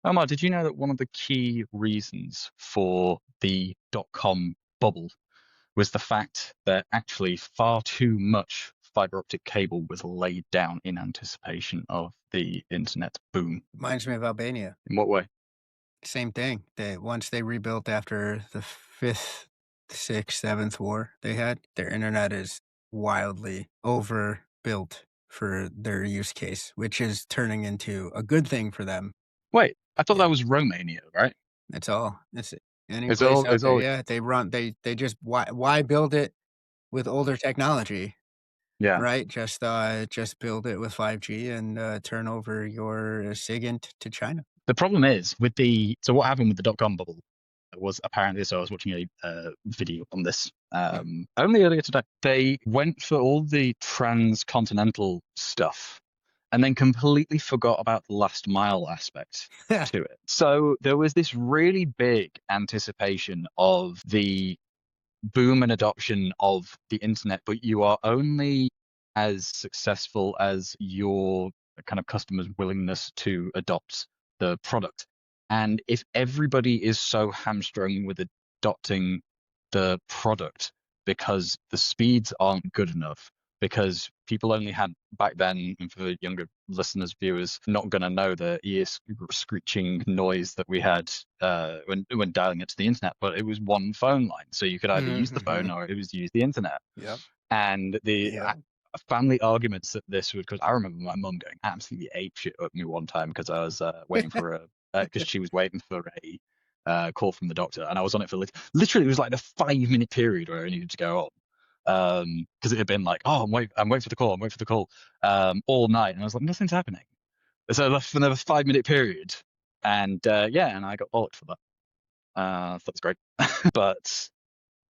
Omar, did you know that one of the key reasons for the dot-com bubble was the fact that actually far too much fiber optic cable was laid down in anticipation of the internet boom? Reminds me of Albania. In what way? Same thing. They once they rebuilt after the 5th, 6th, 7th war they had, their internet is wildly overbuilt for their use case, which is turning into a good thing for them. Wait, I thought Yeah, that was Romania, right? that's all. That's it. Any It's place all, out it's there, all, yeah, they just why build it with older technology, yeah. right? Just build it with 5G and, turn over your SIGINT to China. The problem is with so what happened with the dot-com bubble was apparently, so I was watching a video on this only earlier today. They went for all the transcontinental stuff and then completely forgot about the last mile aspect to it. So there was this really big anticipation of the boom and adoption of the internet, but you are only as successful as your kind of customers' willingness to adopt the product. And if everybody is so hamstrung with adopting the product because the speeds aren't good enough, because people only had back then, and for younger listeners, viewers, not going to know the ear screeching noise that we had when dialing it to the internet, but it was one phone line. So you could either use the phone Mhm. or it was use the internet. Yep, And the yep. family arguments that this would, because I remember my mum going absolutely ape shit at me one time because I was waiting for because she was waiting for a call from the doctor, and I was on it for literally it was like the 5 minute period where I needed to go on because it had been like, oh, I'm waiting for the call, I'm waiting for the call all night, and I was like, nothing's happening. So for another 5 minute period, and yeah, and I got bollocked for that. So that's great, but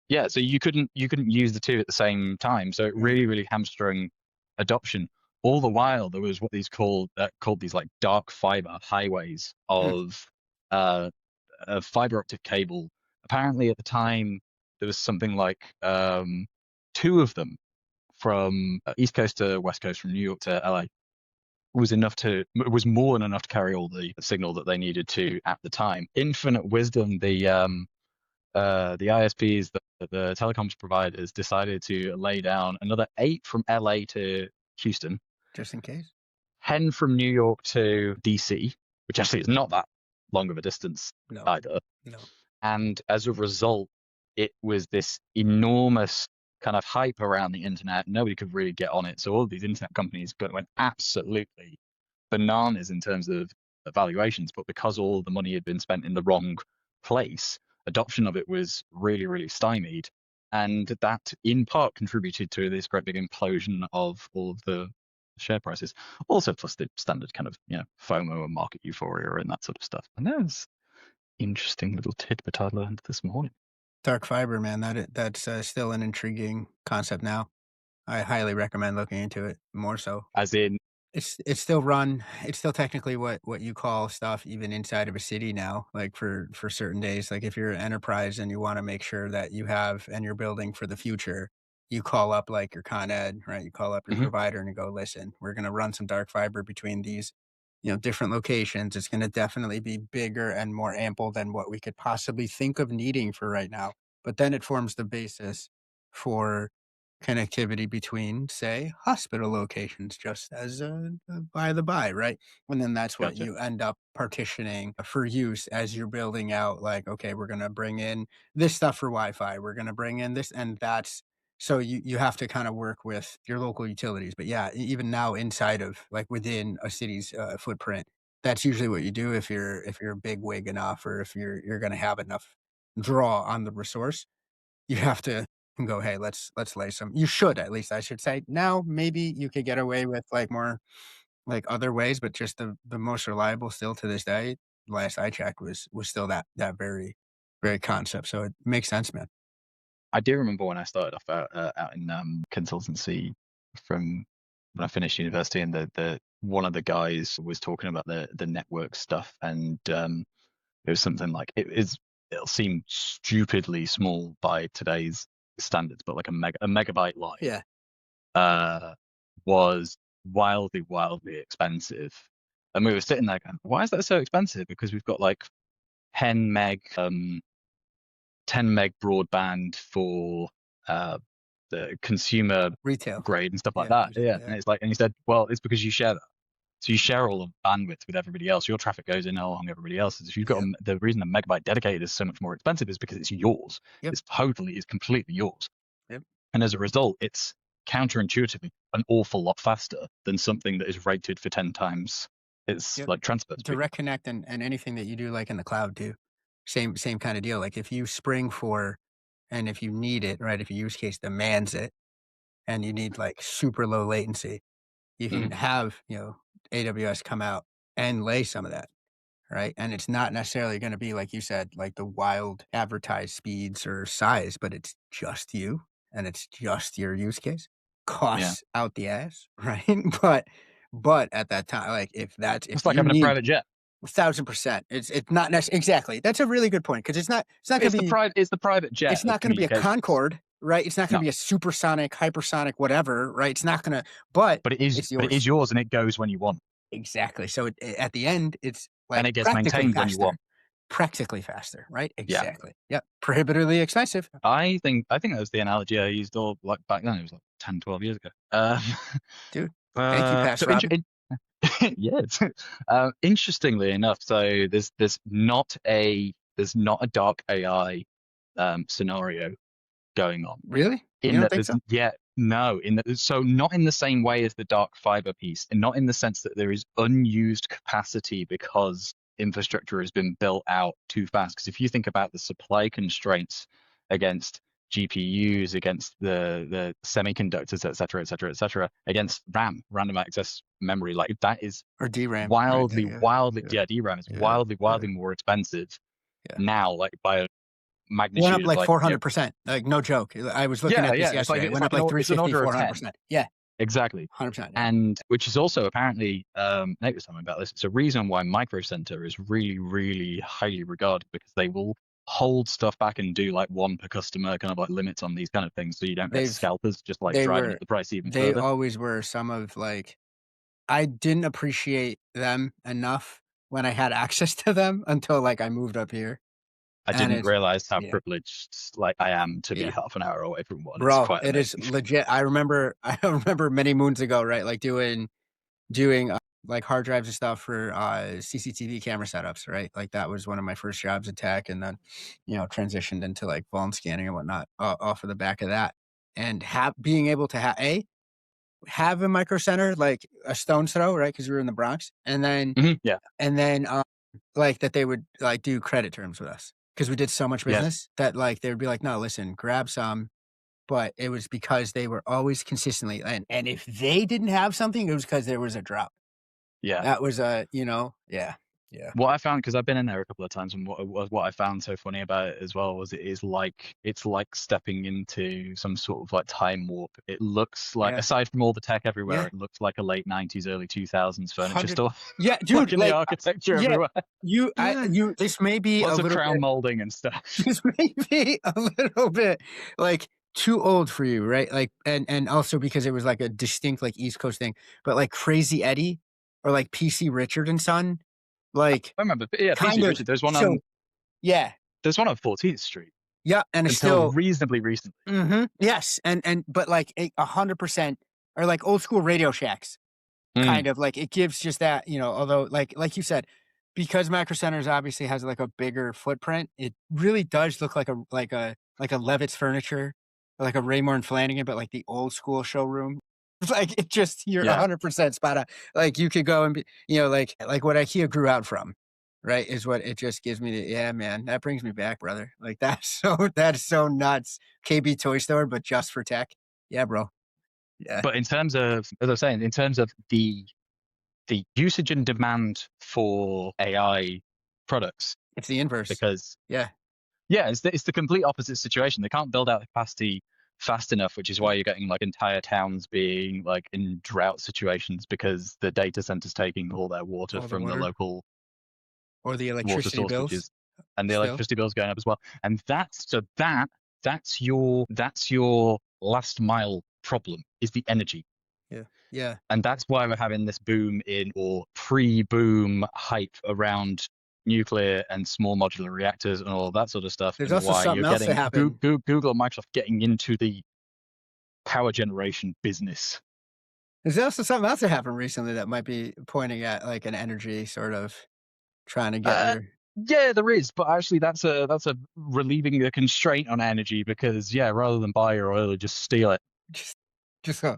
yeah, so you couldn't use the two at the same time, so it Mm, really hamstrung adoption. All the while, there was what these called these like dark fiber highways mm. uh, of fiber optic cable. Apparently, at the time, there was something like two of them from East Coast to West Coast, from New York to LA. Was more than enough to carry all the signal that they needed to at the time. Infinite wisdom, the ISPs, the telecoms providers, decided to lay down another 8 from LA to Houston, Just in case? 10 from New York to DC, which actually is not that long of a distance No, either. no. And as a result, it was this enormous kind of hype around the internet. Nobody could really get on it. So all of these internet companies went absolutely bananas in terms of valuations. But because all the money had been spent in the wrong place, adoption of it was really stymied. And that in part contributed to this great big implosion of all of the share prices. Also, plus the standard kind of, FOMO and market euphoria and that sort of stuff. And there's interesting little tidbit I learned this morning. Dark fiber, man, that's, still an intriguing concept now. I highly recommend looking into it more so. As in, It's still technically what you call stuff even inside of a city now, like, for certain days. Like, if you're an enterprise and you wanna make sure that you have and you're building for the future, you call up, like, your Con Ed, right? You call up your mhm, provider and you go, "Listen, we're gonna run some dark fiber between these, different locations. It's gonna definitely be bigger and more ample than what we could possibly think of needing for right now." But then it forms the basis for connectivity between, say, hospital locations, just as a by the by, right? And then that's what gotcha. you end up partitioning for use as you're building out. Like, okay, we're gonna bring in this stuff for Wi-Fi. We're gonna bring in this, and that's so you have to kind of work with your local utilities. But yeah, even now inside of like within a city's footprint, that's usually what you do if you're a big wig enough, or if you're gonna have enough draw on the resource. You have to go, "Hey, let's lay some." You should, at least I should say. Now, maybe you could get away with, like, more, like, other ways, but just the most reliable still to this day, last I checked, was still that very, very concept, so it makes sense, man. I do remember when I started off out in consultancy from when I finished university, and the one of the guys was talking about the network stuff, and it was something like it'll seem stupidly small by today's standards, but like a megabyte line Yeah. uh, was wildly expensive. And we were sitting there going, why is that so expensive? Because we've got like 10 meg 10 meg broadband for the consumer Retail. grade and stuff like Yeah. that. Yeah. Yeah. And it's like, and he said, well, it's because you share that. So you share all the bandwidth with everybody else. Your traffic goes in along everybody else's. If you've got Yep. the reason a megabyte dedicated is so much more expensive is because it's yours. Yep. It's completely yours. Yep. And as a result, it's counterintuitively an awful lot faster than something that is rated for 10 times its Yep. like transport speed. Direct connect and anything that you do like in the cloud too. Same kind of deal. Like if you spring for, and if you need it, right? If your use case demands it and you need like super low latency, you can have, AWS come out and lay some of that, right? And it's not necessarily going to be, like you said, like the wild advertised speeds or size, but it's just you and it's just your use case. Yeah. Costs out the ass, right? But at that time, like if It's like you having a need private jet. 1,000%, it's not necessarily exactly. That's a really good point because it's not going to be It's the private jet it's of not going to be a communications. Concorde, right? It's not going No, to be a supersonic, hypersonic, whatever, right? It's not going to, but it's but it yours. is yours and it goes when you want. Exactly. So at the end, it's And like it gets maintained when you want. practically faster, right? Yeah. Exactly. Yep. Prohibitively expensive. I think that was the analogy I used all like back then. It was like 10, 12 years ago. Dude, thank you, Pass So Robin. yes. Interestingly enough, so there's not a dark AI scenario going on. Really? You In don't that think there's so? no in that so not in the same way as the dark fiber piece, and not in the sense that there is unused capacity because infrastructure has been built out too fast. Because if you think about the supply constraints against GPUs, against the semiconductors, et cetera, against RAM, random access memory, like that is Or DRAM, right? wildly, Yeah. wildly, Yeah. yeah, DRAM is Yeah. wildly more expensive Yeah. now, like by a Went up magnitude of like like, 400%. Like no joke. I was looking at yeah, this it's like yesterday. It it's went up like like it's an 350, order of 10. 400%. Yeah. Exactly. 100%. Yeah. And which is also apparently, Nate was telling me about this. It's a reason why Micro Center is really, really highly regarded, because they will hold stuff back and do like one per customer kind of like limits on these kind of things, so you don't get They've, scalpers just like they driving up were, the price even they further. always were some of like, I didn't appreciate them enough when I had access to them until like I moved up here. I And didn't it's, realize how yeah, privileged like I am to be yeah, half an hour away from one. It's bro, quite it is amazing. legit. I remember, I remember many moons ago, right? Like doing like hard drives and stuff for CCTV camera setups, right? Like that was one of my first jobs in tech, and then transitioned into like vuln scanning and whatnot off of the back of that, and being able to have a micro center like a stone's throw, right? Because we were in the Bronx, and then Yeah. like that they would like do credit terms with us because we did so much Yes. business that like they would be like, no, listen, grab some. But it was because they were always consistently, and if they didn't have something, it was because there was a drought. Yeah. That was yeah, yeah, What I found, because I've been in there a couple of times, and what I found so funny about it as well was it's like stepping into some sort of like time warp. It looks like, yeah, aside from all the tech everywhere, yeah, it looks like a late 90s, early 2000s furniture 100, store. yeah, Like dude, in the like, architecture yeah, everywhere. this may be a Lots of little crown bit, molding and stuff. this may be a little bit, like, too old for you, right? Like, and also because it was, like, a distinct, like, East Coast thing, but, like, Crazy Eddie or, like, PC Richard& and Son, like, I remember, but yeah, kind PC of Richard. so yeah, There's one on 14th Street yeah, and it's until still reasonably recently. yes, and but, like, 100% or, like, old school Radio Shacks. Mm, Kind of like it gives just that, although like you said, because Micro Centers obviously has like a bigger footprint, it really does look like a Levitt's Furniture, like a Raymore and Flanagan, but like the old school showroom. It's like it just you're yeah. 100% spot on. Like you could go and be, like what IKEA grew out from, right? Is what it just gives me the yeah, man. That brings me back, brother. Like that's so nuts. KB Toy Store, but just for tech. Yeah, bro. Yeah. But in terms of, as I was saying, in terms of the usage and demand for AI products, It's the inverse. because Yeah. yeah, it's the complete opposite situation. They can't build out the capacity fast enough, which is why you're getting like entire towns being like in drought situations, because the data centers taking all their water All the from the water. local Or the water electricity source, which bills is, and the still. electricity bills going up as well. And that's your last mile problem, is the energy. Yeah. Yeah. And that's why we're having this boom in, or pre-boom hype around nuclear and small modular reactors and all of that sort of stuff, There's and also why you're something else that getting happened. Google and Microsoft getting into the power generation business. There's also something else that happened recently that might be pointing at, like, an energy sort of trying to get Uh, your yeah, there is, but actually that's a relieving the constraint on energy, because yeah, rather than buy your oil, just steal it. just just go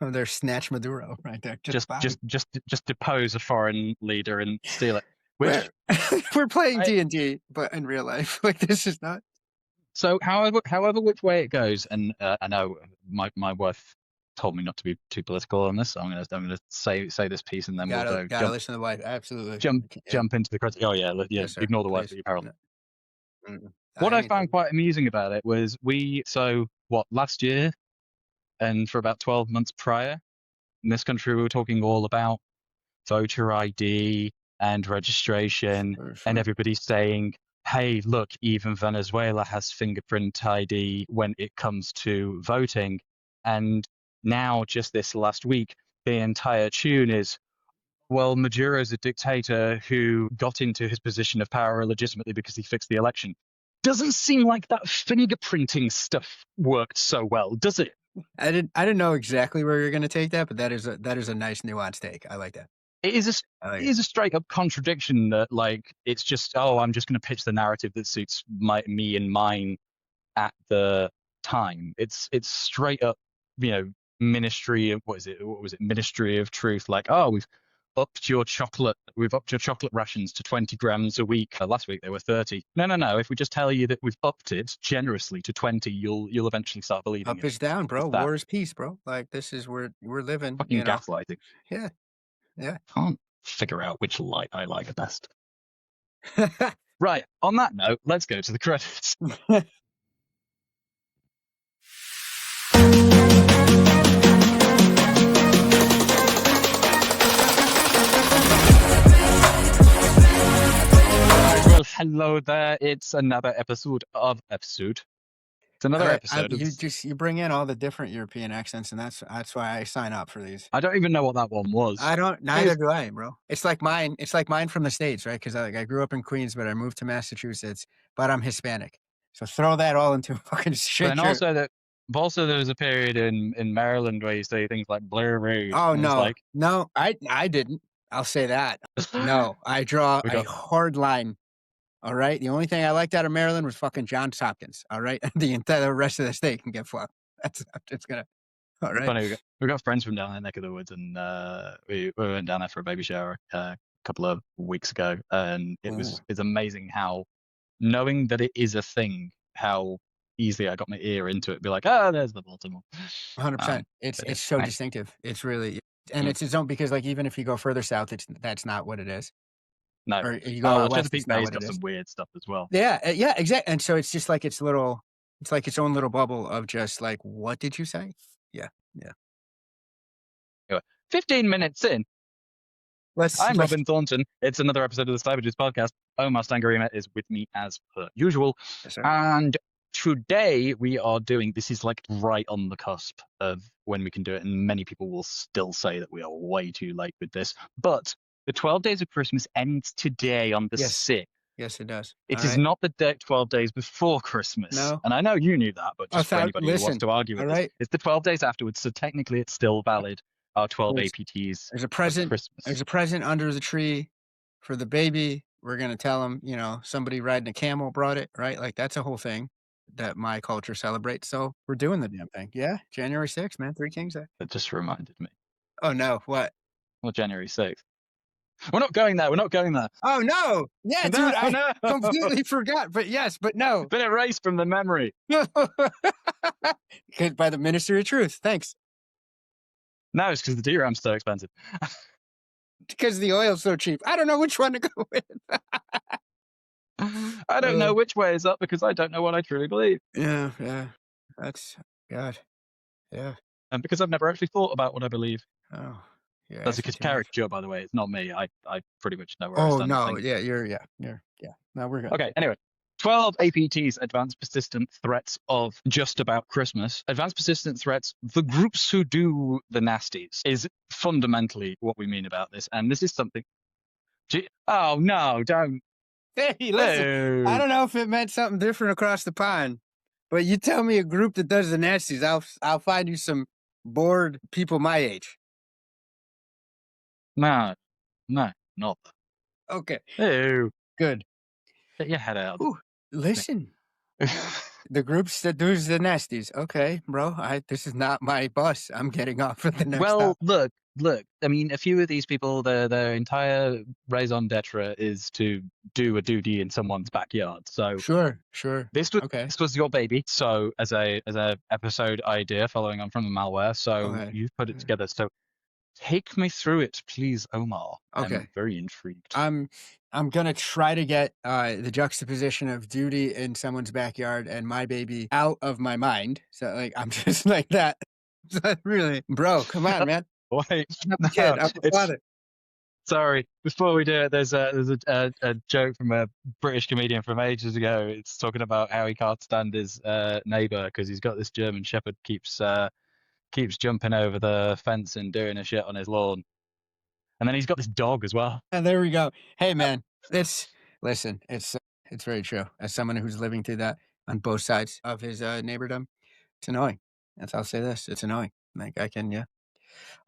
there, snatch Maduro right there. Just Just buy. just just just depose a foreign leader and steal it. We're Which we're playing I D&D, but in real life, like, this is not So however which way it goes, and I know my wife told me not to be too political on this, so I'm gonna say this piece, and then we'll go gotta listen to the wife. Absolutely. jump Yeah. jump into the credit. Oh yeah, yeah. Yes, sir. Ignore the wife at Please. your peril. No. Mm-mm. What I I ain't found taking quite amusing about it was last year, and for about 12 months prior, in this country we were talking all about voter ID and registration, sure, and sure. everybody's saying, hey, look, even Venezuela has fingerprint ID when it comes to voting. And now, just this last week, the entire tune is, well, Maduro's a dictator who got into his position of power illegitimately because he fixed the election. Doesn't seem like that fingerprinting stuff worked so well, does it? I didn't know exactly where you're gonna take that, but that is a nice nuanced take. I like that. It is a I like it it. is a straight up contradiction that, like, it's just, oh, I'm just going to pitch the narrative that suits me and mine at the time. It's straight up, ministry of, what was it, Ministry of Truth, like, oh, we've upped your chocolate rations to 20 grams a week. Last week they were 30. No, if we just tell you that we've upped it generously to 20, you'll eventually start believing Up it. is down, bro. It's that War is peace, bro. Like, this is we're living, fucking gaslighting. Yeah, yeah. Can't figure out which light I like best. Right, on that note, let's go to the credits. Well, hello there. It's another episode. It's another I episode of this. you bring in all the different European accents, and that's why I sign up for these. I don't even know what that one was. I don't It neither was do I, bro. It's like mine from the States, right? 'Cause, I grew up in Queens, but I moved to Massachusetts, but I'm Hispanic. So throw that all into a fucking but then shake your also there was a period in Maryland where you say things like Blair Road, Oh, and it's no. like No, I didn't. I'll say that. No, I draw we a got hard line, alright? The only thing I liked out of Maryland was fucking Johns Hopkins, alright? The entire rest of the state can get fucked. I'm just gonna alright? funny. We got friends from down that neck of the woods, and we went down there for a baby shower a couple of weeks ago, and Ooh, it's amazing how, knowing that it is a thing, how easily I got my ear into it. Be like, oh, there's the Baltimore. 100%. Um, but yeah, It's so I, distinctive. It's really and mm, it's its own because, like, even if you go further south, that's not what it is. no. Or you go Oh, out west, Chesapeake it's not Bay's what it got is. some weird stuff as well. Yeah, yeah, exactly. And so it's just like it's like its own little bubble of just like, "What did you say?" Yeah, yeah. Anyway, 15 minutes in, I'm Let's Robin Thornton. It's another episode of the CyberDudes podcast. Omar Stangarima is with me as per usual. Yes, sir. And today we are doing, this is like right on the cusp of when we can do it. And many people will still say that we are way too late with this. But the 12 Days of Christmas ends today on the Yes. 6th. Yes, it does. It is Alright. not the 12 days before Christmas. No. And I know you knew that, but I just for thought anybody who wants listen, to argue with this, alright? it's the 12 days afterwards. So technically it's still valid. Our 12 There's APTs there's a of present Christmas. there's a present under the tree for the baby. We're gonna tell him, somebody riding a camel brought it, right? Like, that's a whole thing that my culture celebrates, so we're doing the damn thing. Yeah, January 6th, man, Three Kings Day. That just reminded me. Oh, no, what? Well, January 6th. We're not going there. We're not going there. Oh, no! Yeah, No, dude, I no. completely forgot, but yes, but no. Been erased from the memory. Good by the Ministry of Truth, thanks. No, it's because the DRAM's so expensive. Because the oil's so cheap. I don't know which one to go with. I don't know which way is up because I don't know what I truly believe. Yeah, yeah. That's God. Yeah. And because I've never actually thought about what I believe. Oh, you're That's a asking too much. caricature, by the way. It's not me. I pretty much know where I Oh, stand on no, things. yeah. No, we're good. Okay, anyway. 12 APTs, advanced persistent threats of just about Christmas. Advanced persistent threats, the groups who do the nasties, is fundamentally what we mean about this. And this is something. Oh, no, don't. Hey, listen, I No. don't know if it meant something different across the pond, but you tell me a group that does the nasties, I'll find you some bored people my age. No, no, not Okay, that. No. good. Get your head out of Ooh, listen, the. the groups that does the nasties. Okay, bro, this is not my bus. I'm getting off at the next Well, stop. look. I mean, a few of these people, their entire raison d'être is to do a duty in someone's backyard. So Sure, sure. this was Okay, this was your baby. So as a episode idea following on from the malware. So okay, you've put it together. So take me through it, please, Omar. I'm okay. very intrigued. I'm I'm gonna try to get the juxtaposition of duty in someone's backyard and my baby out of my mind. So like I'm just like that. Really, bro, come on, man. Wait, I'm a no, kid. I'm a it's father. sorry. Before we do it, there's a joke from a British comedian from ages ago. It's talking about how he can't stand his neighbor because he's got this German Shepherd keeps jumping over the fence and doing a shit on his lawn, and then he's got this dog as well. And there we go. Hey, man, it's listen. It's very true. As someone who's living through that on both sides of his neighbordom, it's annoying. That's I'll say this. It's annoying. Like I can, yeah.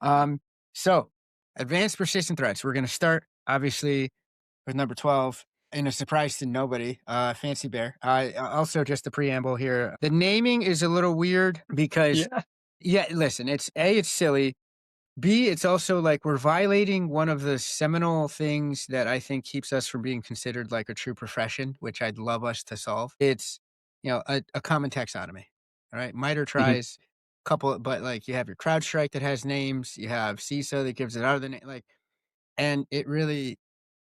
Um. So, advanced persistent threats. We're gonna start obviously with number 12. And a surprise to nobody, Fancy Bear. Also, just the preamble here. The naming is a little weird because, Yeah. yeah, listen, it's silly. B, it's also like we're violating one of the seminal things that I think keeps us from being considered like a true profession, which I'd love us to solve. It's, a common taxonomy. All right. MITRE Mhm. tries couple, but like you have your CrowdStrike that has names, you have CISA that gives it other name, like, and it really,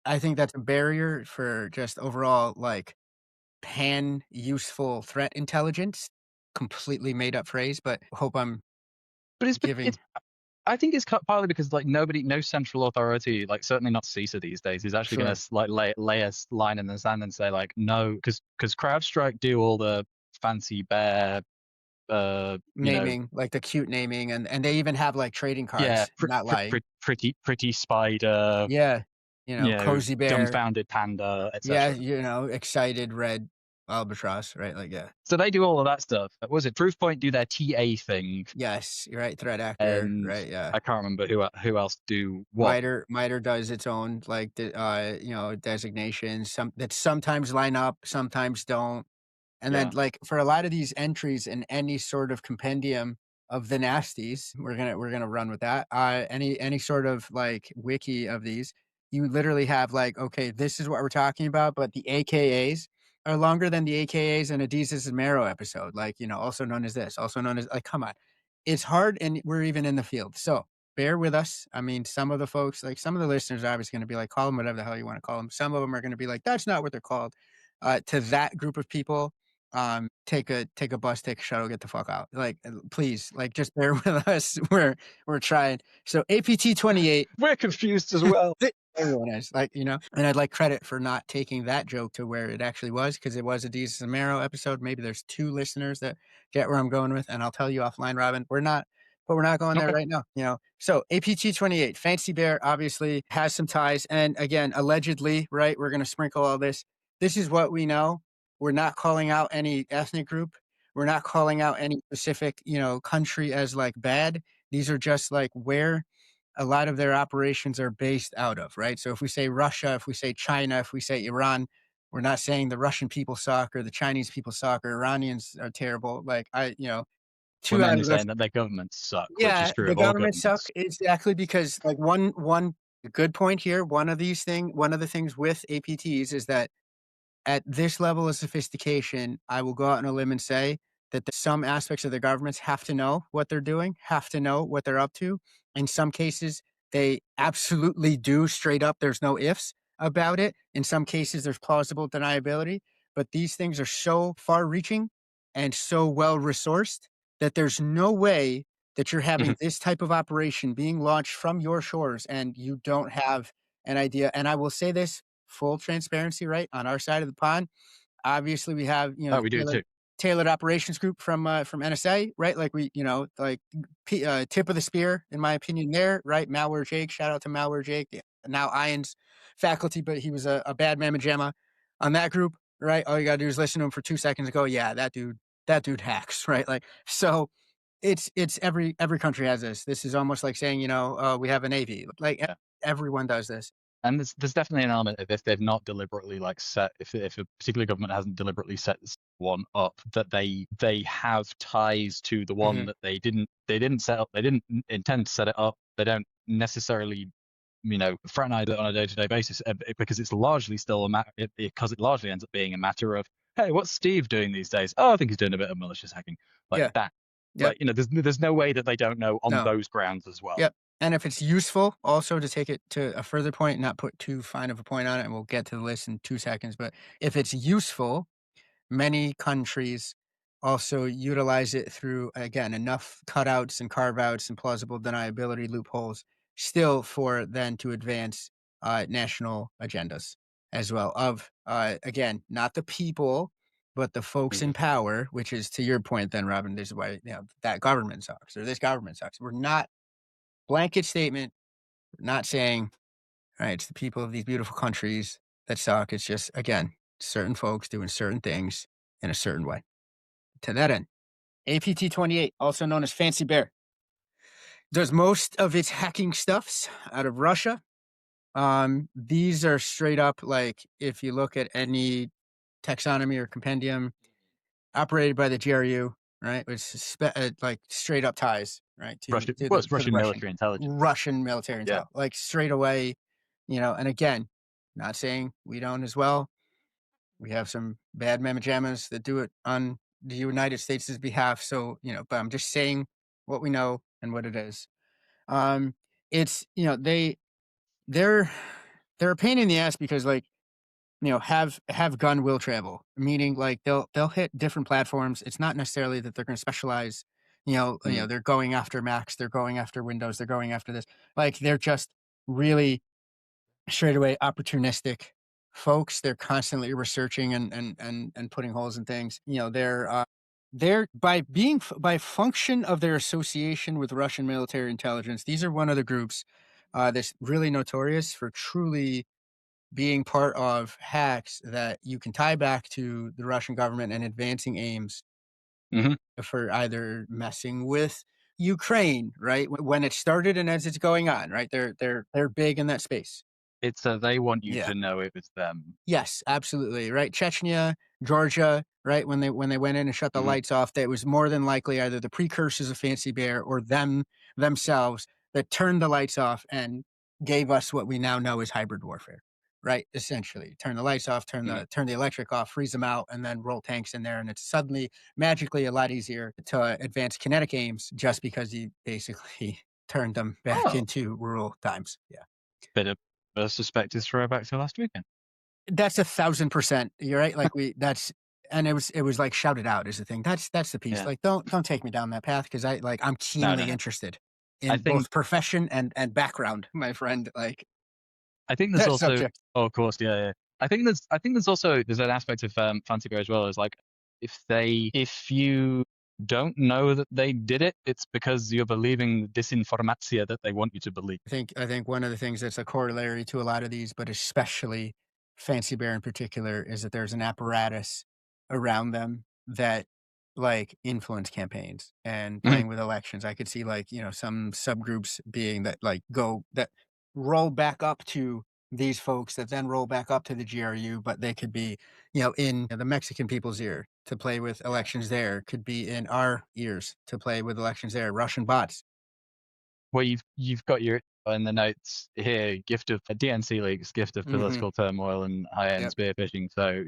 I think that's a barrier for just overall like pan useful threat intelligence. Completely made up phrase, but hope I'm But it's giving I think it's partly because like no central authority, like certainly not CISA these days, is actually going sure. to like lay a line in the sand and say like no, because CrowdStrike do all the fancy bear, you know, Naming, like the cute naming, and they even have, like, trading yeah, cards, not lying. pretty spider, Yeah, you know, cozy bear. dumbfounded panda, Yeah, etc. excited red albatross, right? Like, yeah. So they do all of that stuff. What was it Proofpoint do their TA thing, Yes, you're right, threat actor, and right, yeah. I can't remember who else do what. MITRE does its own, like, designations, some that sometimes line up, sometimes don't. And then, Yeah. like, for a lot of these entries in any sort of compendium of the nasties, we're gonna run with that. Any sort of like wiki of these, you literally have like, okay, this is what we're talking about, but the AKAs are longer than the AKAs in a Jesus and Marrow episode. Like, also known as this, also known as like, come on, it's hard, and we're even in the field. So bear with us. I mean, some of the folks, like some of the listeners, are obviously going to be like, call them whatever the hell you want to call them. Some of them are going to be like, that's not what they're called. To that group of people, take a bus, take a shuttle, get the fuck out. Like, please, like, just bear with us. We're trying. So APT 28, We're confused as well. everyone is like, and I'd like credit for not taking that joke to where it actually was, because it was a Jesus and Marrow episode. Maybe there's two listeners that get where I'm going with, and I'll tell you offline, Robin. We're not going there Okay. right now. So APT 28, Fancy Bear obviously has some ties, and again, allegedly, right? We're gonna sprinkle all this. This is what we know. We're not calling out any ethnic group. We're not calling out any specific, country as like bad. These are just like where a lot of their operations are based out of, right? So if we say Russia, if we say China, if we say Iran, we're not saying the Russian people suck or the Chinese people suck or Iranians are terrible. Like We're two out mainly of those. saying that their governments suck, which is Yeah, true the of all government suck governments. exactly because like one good point here. One of the things with APTs is that at this level of sophistication, I will go out on a limb and say that some aspects of the governments have to know what they're doing, have to know what they're up to. In some cases, they absolutely do straight up. There's no ifs about it. In some cases, there's plausible deniability. But these things are so far reaching and so well resourced that there's no way that you're having Mhm. this type of operation being launched from your shores and you don't have an idea. And I will say this full transparency, right? On our side of the pond, Obviously, we have, Oh, we do too. tailored operations group from NSA, right? Like we, like tip of the spear, in my opinion, there, right? Malware Jake, shout out to Malware Jake. Yeah, now Iron's faculty, but he was a bad mamma jamma on that group, right? All you gotta do is listen to him for 2 seconds and go, yeah, that dude hacks, right? Like so. It's every country has this. This is almost like saying, we have a navy. Like Yeah. everyone does this. And there's definitely an element of if they've not deliberately like set if a particular government hasn't deliberately set this one up, that they have ties to the one Mhm. that they didn't set up, they didn't intend to set it up, they don't necessarily fraternize it on a day-to-day basis, because it's largely still a matter, because it largely ends up being a matter of, hey, what's Steve doing these days? Oh, I think he's doing a bit of malicious hacking, like Yeah. that. Yep. Like, there's no way that they don't know on No. those grounds as well. Yep. And if it's useful, also to take it to a further point, not put too fine of a point on it, and we'll get to the list in 2 seconds. But if it's useful, many countries also utilize it through, again, enough cutouts and carve outs and plausible deniability loopholes still for then to advance national agendas as well. Of, again, not the people, but the folks in Mhm. power, which is to your point, then, Robin, this is why, that government sucks or this government sucks. We're not blanket statement, not saying, all right, it's the people of these beautiful countries that suck. It's just, again, certain folks doing certain things in a certain way. To that end, APT 28, also known as Fancy Bear, does most of its hacking stuffs out of Russia. These are straight up like if you look at any taxonomy or compendium operated by the GRU, right? Which is like straight up ties, right, Russian, to well, the it's to the Russian military intelligence. Russian military Yeah. intel, like straight away, and again, not saying we don't as well. We have some bad mamma jammas that do it on the United States' behalf. So, but I'm just saying what we know and what it is. Um, it's they're they're a pain in the ass because like have gun will travel, meaning like they'll hit different platforms. It's not necessarily that they're going to specialize. Mm. They're going after Macs, they're going after Windows, they're going after this. Like they're just really straight away opportunistic folks. They're constantly researching and putting holes in things. They're by function of their association with Russian military intelligence. These are one of the groups that's really notorious for truly being part of hacks that you can tie back to the Russian government and advancing aims Hmm. for either messing with Ukraine, right? When it started and as it's going on, right? They're big in that space. It's they want you Yeah. to know it was them. Yes, absolutely, right? Chechnya, Georgia, right? When they went in and shut the Hmm. lights off, that was more than likely either the precursors of Fancy Bear or them themselves that turned the lights off and gave us what we now know as hybrid warfare, right? Essentially, turn the lights off, Hmm. turn the electric off, freeze them out, and then roll tanks in there, and it's suddenly magically a lot easier to advance kinetic aims just because you basically turned them back Oh, into rural times. Yeah. bit of a suspected throwback to last weekend. That's 1,000%. You're right. Like and it was like shouted out is the thing. That's the piece. Yeah. Like, don't take me down that path because I'm No, no, keenly no. interested I in think both profession and background, my friend. Like I think there's that also, subject. oh, of course, yeah, yeah. I think there's also there's an aspect of Fancy Bear as well, is like if you don't know that they did it, it's because you're believing disinformatia that they want you to believe. I think one of the things that's a corollary to a lot of these, but especially Fancy Bear in particular, is that there's an apparatus around them that like influence campaigns and Mhm. playing with elections. I could see like, some subgroups being that like go that roll back up to these folks that then roll back up to the GRU, but they could be, in the Mexican people's ear to play with Yeah. elections there, could be in our ears to play with elections there, Russian bots. Well, you've got your in the notes here, gift of DNC leaks, gift of Hmm. political turmoil and high-end Yep. spear phishing. So,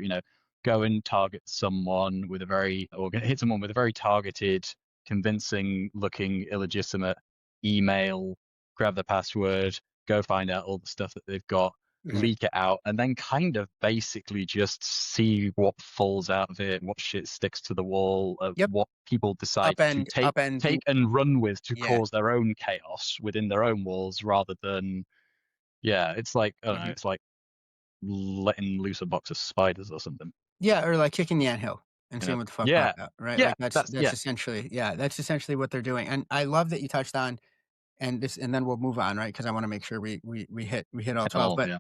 go and target someone with a very, or hit someone with a very targeted, convincing looking illegitimate email, grab the password, go find out all the stuff that they've got, Mhm. leak it out, and then kind of basically just see what falls out of it, what shit sticks to the wall, Yep. what people decide to Upend the take and run with to yeah. cause their own chaos within their own walls, rather than, yeah, it's like, I don't know, Mhm. it's like letting loose a box of spiders or something. Yeah, or like kicking the anthill and You seeing know? what the fuck Yeah, pops out, right? yeah, Like that's that's yeah. essentially, yeah, that's essentially what they're doing. And I love that you touched on, and then we'll move on, right? Because I want to make sure we hit all Hit 12. all, yeah.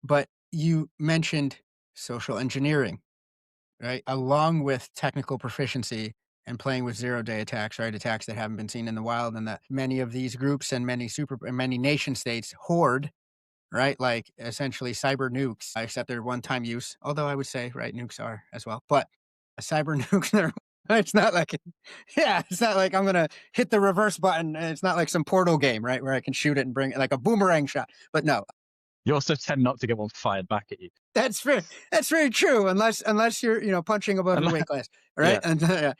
But you mentioned social engineering, right? Along with technical proficiency and playing with zero-day attacks, right? Attacks that haven't been seen in the wild, and that many of these groups and many nation states hoard, right? Like essentially cyber nukes, except they're one-time use. Although I would say, right, nukes are as well. But a cyber nuke, it's not like, yeah, it's not like I'm gonna hit the reverse button. And it's not like some Portal game, right, where I can shoot it and bring it like a boomerang shot. But no, You also tend not to get one fired back at you. that's very true. Unless you're punching above your Unless, weight class, right? yeah, And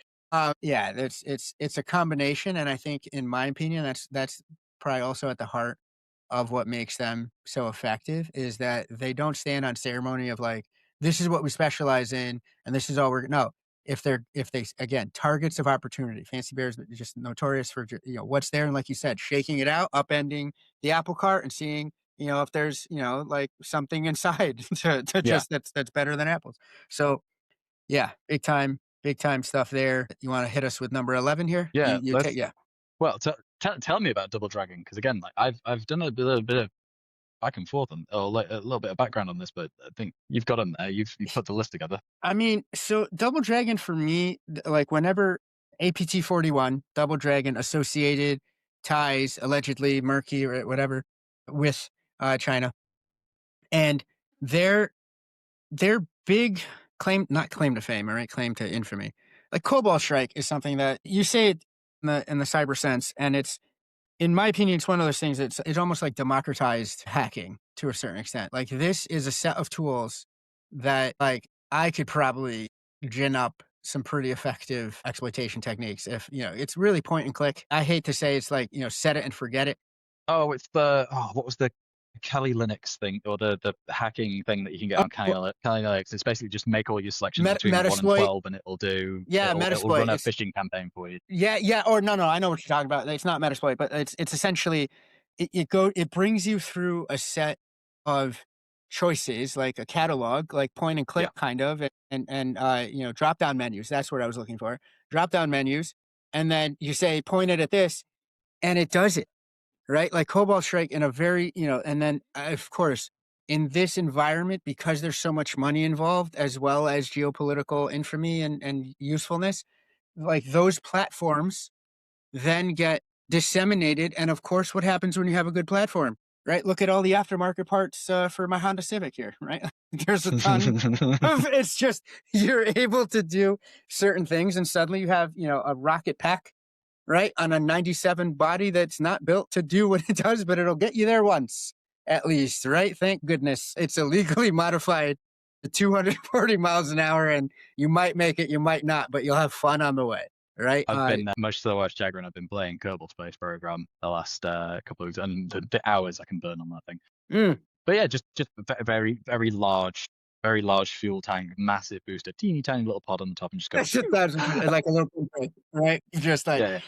yeah, it's a combination, and I think, in my opinion, that's probably also at the heart of what makes them so effective is that they don't stand on ceremony of like, this is what we specialize in and this is all we're no. If they again, targets of opportunity, fancy bears, but just notorious for what's there, and like you said, shaking it out, upending the apple cart and seeing if there's like something inside to yeah, just that's better than apples. So yeah, big time stuff there. You want to hit us with number 11 here? yeah. You take Let's yeah. well, tell me about Double Dragon because again, like I've done a bit of back and forth on, or like a little bit of background on this, but I think you've got them there. You've put the list together. I mean, so Double Dragon for me, like whenever APT 41, Double Dragon associated ties, allegedly murky or whatever, with China, and their their big claim, not claim to fame, all right, claim to infamy. Like Cobalt Strike is something that you say it in the cyber sense, and it's, in my opinion, it's one of those things. It's almost like democratized hacking to a certain extent. Like this is a set of tools that like I could probably gin up some pretty effective exploitation techniques. If it's really point and click. I hate to say it's like set it and forget it. Oh, it's what was the Kali Linux thing or the hacking thing that you can get on Oh, Kali Linux? It's basically just make all your selections between 1 and Metasploit, 12, and yeah, it'll run Metasploit. a It's phishing campaign for you. yeah. Or no, I know what you're talking about. It's not Metasploit, but it's essentially it brings you through a set of choices, like a catalog, like point and Yeah. click kind of, and drop down menus. That's what I was looking for. Drop down menus, and then you say point it at this, and it does it, right? Like Cobalt Strike in a very and then of course in this environment, because there's so much money involved as well as geopolitical infamy and usefulness, like those platforms then get disseminated. And of course, what happens when you have a good platform, right? Look at all the aftermarket parts for my Honda Civic here, right? There's a ton of, it's just, you're able to do certain things and suddenly you have, a rocket pack, right? On a 97 body that's not built to do what it does, but it'll get you there once at least, right? Thank goodness it's illegally modified to 240 miles an hour, and you might make it, you might not, but you'll have fun on the way, right? I've been much to the worst chagrin. I've been playing Kerbal Space Program the last couple of weeks, and the hours I can burn on that thing. Mm. But yeah, just a very large fuel tank, massive booster, teeny tiny little pod on the top, and just go. That's just like a little pinprick, right? Just like, Yeah,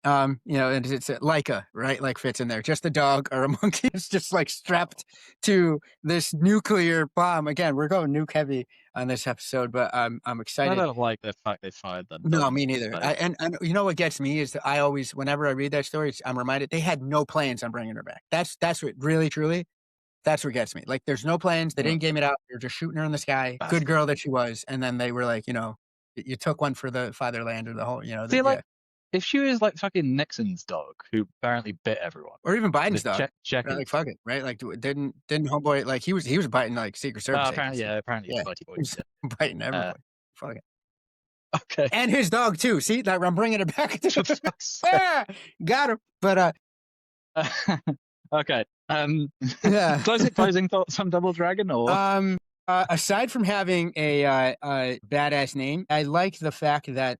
and it's a Leica, right? Like fits in there. Just a dog or a monkey is just like strapped to this nuclear bomb. Again, we're going nuke heavy on this episode, but I'm I excited. don't like the fact they fired that. No, me neither. And you know what gets me is that I always, whenever I read that story, I'm reminded they had no plans on bringing her back. That's what really, truly, that's what gets me. Like, there's no plans. They didn't game it out. They're just shooting her in the sky. Good girl that she was. And then they were like, you took one for the fatherland or the whole, See, like, yeah. if she was like fucking Nixon's dog who apparently bit everyone, Or even Biden's dog. check Right, like, fuck it, right? Like, didn't homeboy, like, he was biting like Secret Service apparently, agents. apparently, Yeah. it's Bitey He was Boys. biting everybody. Fuck it. Okay. And his dog too. See, like, I'm bringing it back. Got him. But okay. yeah. Closing thoughts on Double Dragon, or Aside from having a badass name, I like the fact that,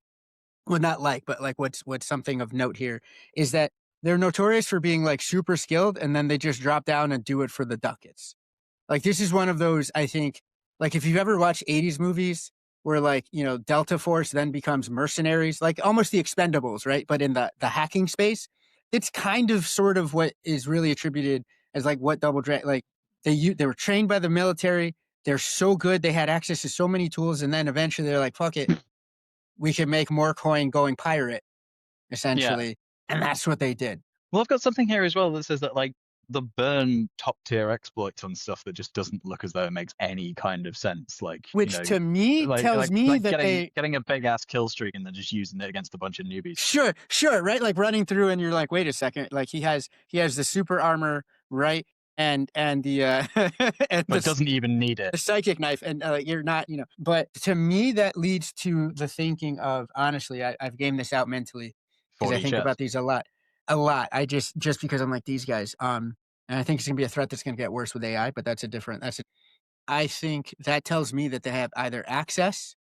well, not like, but like what's something of note here is that they're notorious for being like super skilled, and then they just drop down and do it for the ducats. Like, this is one of those, I think, like if you've ever watched 80s movies where like, Delta Force then becomes mercenaries, like almost the Expendables, right? But in the hacking space, it's kind of sort of what is really attributed as like what Double Dragon, like they were trained by the military. They're so good. They had access to so many tools. And then eventually they're like, fuck it. We can make more coin going pirate, essentially. And that's what they did. Well, I've got something here as well that says that like the burn top tier exploits on stuff that just doesn't look as though it makes any kind of sense. Like, Which to me tells me like that getting a big ass kill streak and then just using it against a bunch of newbies. Sure, right? Like running through and you're like, wait a second, like he has the super armor, right? And the and But doesn't even need it. the psychic knife, and you're not, But to me, that leads to the thinking of, honestly, I've gamed this out mentally because I 40 think shares. about these a lot. I just because I'm like these guys, and I think it's gonna be a threat that's gonna get worse with AI, but I think that tells me that they have either access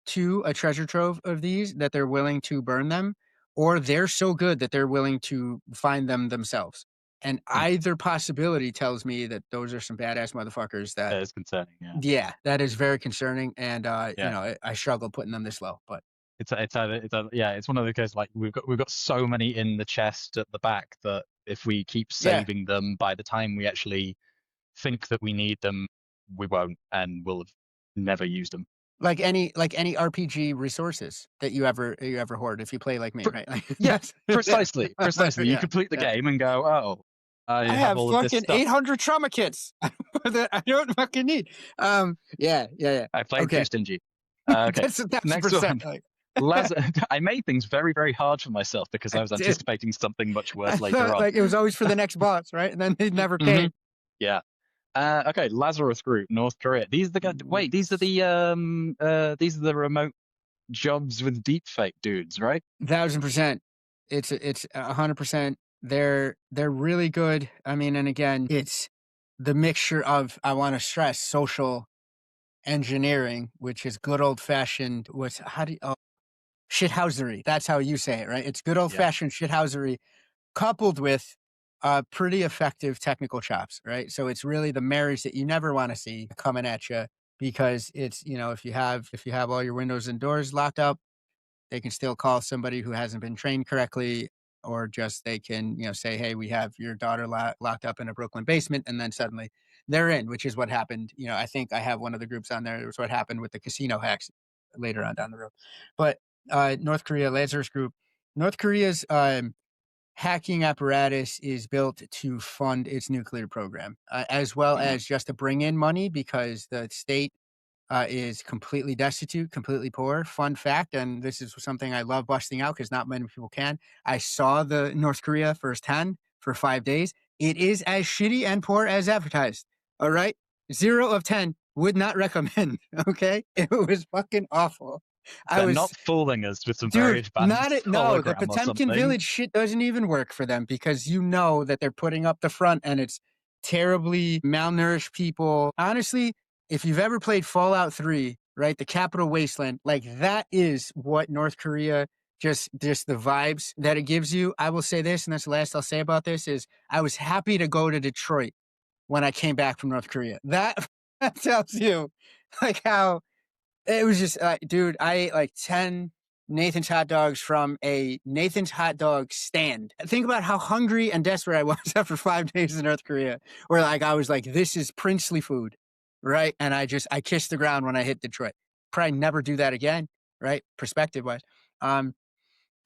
to a treasure trove of these that they're willing to burn them, or they're so good that they're willing to find them themselves. And either possibility tells me that those are some badass motherfuckers That is concerning. yeah, that is very concerning. And, Yeah. I struggle putting them this low, but It's one of the cases like we've got so many in the chest at the back that if we keep yeah, saving them, by the time we actually think that we need them, we won't, and we'll have never used them. like any RPG resources that you ever hoard if you play like me, right? Like, Yeah, yeah, precisely. You yeah, complete the yeah. game and go, oh, I I have have all of this fucking stuff. 800 trauma kits that I don't fucking need. Yeah. I played too Okay. stingy. Okay, That's 1,000%. next one. Like, I made things very, very hard for myself because I I was did. anticipating something much I worse later thought on. like it was always for the next boss, right? And then they never Mhm. came. Yeah. Okay, Lazarus Group, North Korea. These are the guys. Wait, these are the remote jobs with deepfake dudes, right? 1,000%. It's 100%. They're really good. I mean, and again, it's the mixture of, I want to stress, social engineering, which is good old fashioned. Shithousery. That's how you say it, right? It's good old Yeah. fashioned shithousery coupled with pretty effective technical chops, right? So it's really the marriage that you never want to see coming at you, because it's, if you have all your windows and doors locked up, they can still call somebody who hasn't been trained correctly, or just they can, say, hey, we have your daughter locked up in a Brooklyn basement, and then suddenly they're in, which is what happened. I think I have one of the groups on there. It was what happened with the casino hacks later on down the road. But North Korea, Lazarus Group, North Korea's hacking apparatus is built to fund its nuclear program, as well as just to bring in money, because the state is completely destitute, completely poor. Fun fact, and this is something I love busting out because not many people can. I saw the North Korea firsthand for 5 days. It is as shitty and poor as advertised. All right. 0 of 10 would not recommend. Okay. It was fucking awful. They're not fooling us with some very Dude, not advanced it. No, the hologram or Potemkin something. Village shit doesn't even work for them, because that they're putting up the front and it's terribly malnourished people. Honestly, if you've ever played Fallout 3, right, the Capital Wasteland, like that is what North Korea, just the vibes that it gives you. I will say this, and that's the last I'll say about this, is I was happy to go to Detroit when I came back from North Korea. That, that tells you like how it was just, dude, I ate like 10 Nathan's hot dogs from a Nathan's hot dog stand. Think about how hungry and desperate I was after 5 days in North Korea, where like I was like, this is princely food, right? And I kissed the ground when I hit Detroit. Probably never do that again, right? Perspective wise.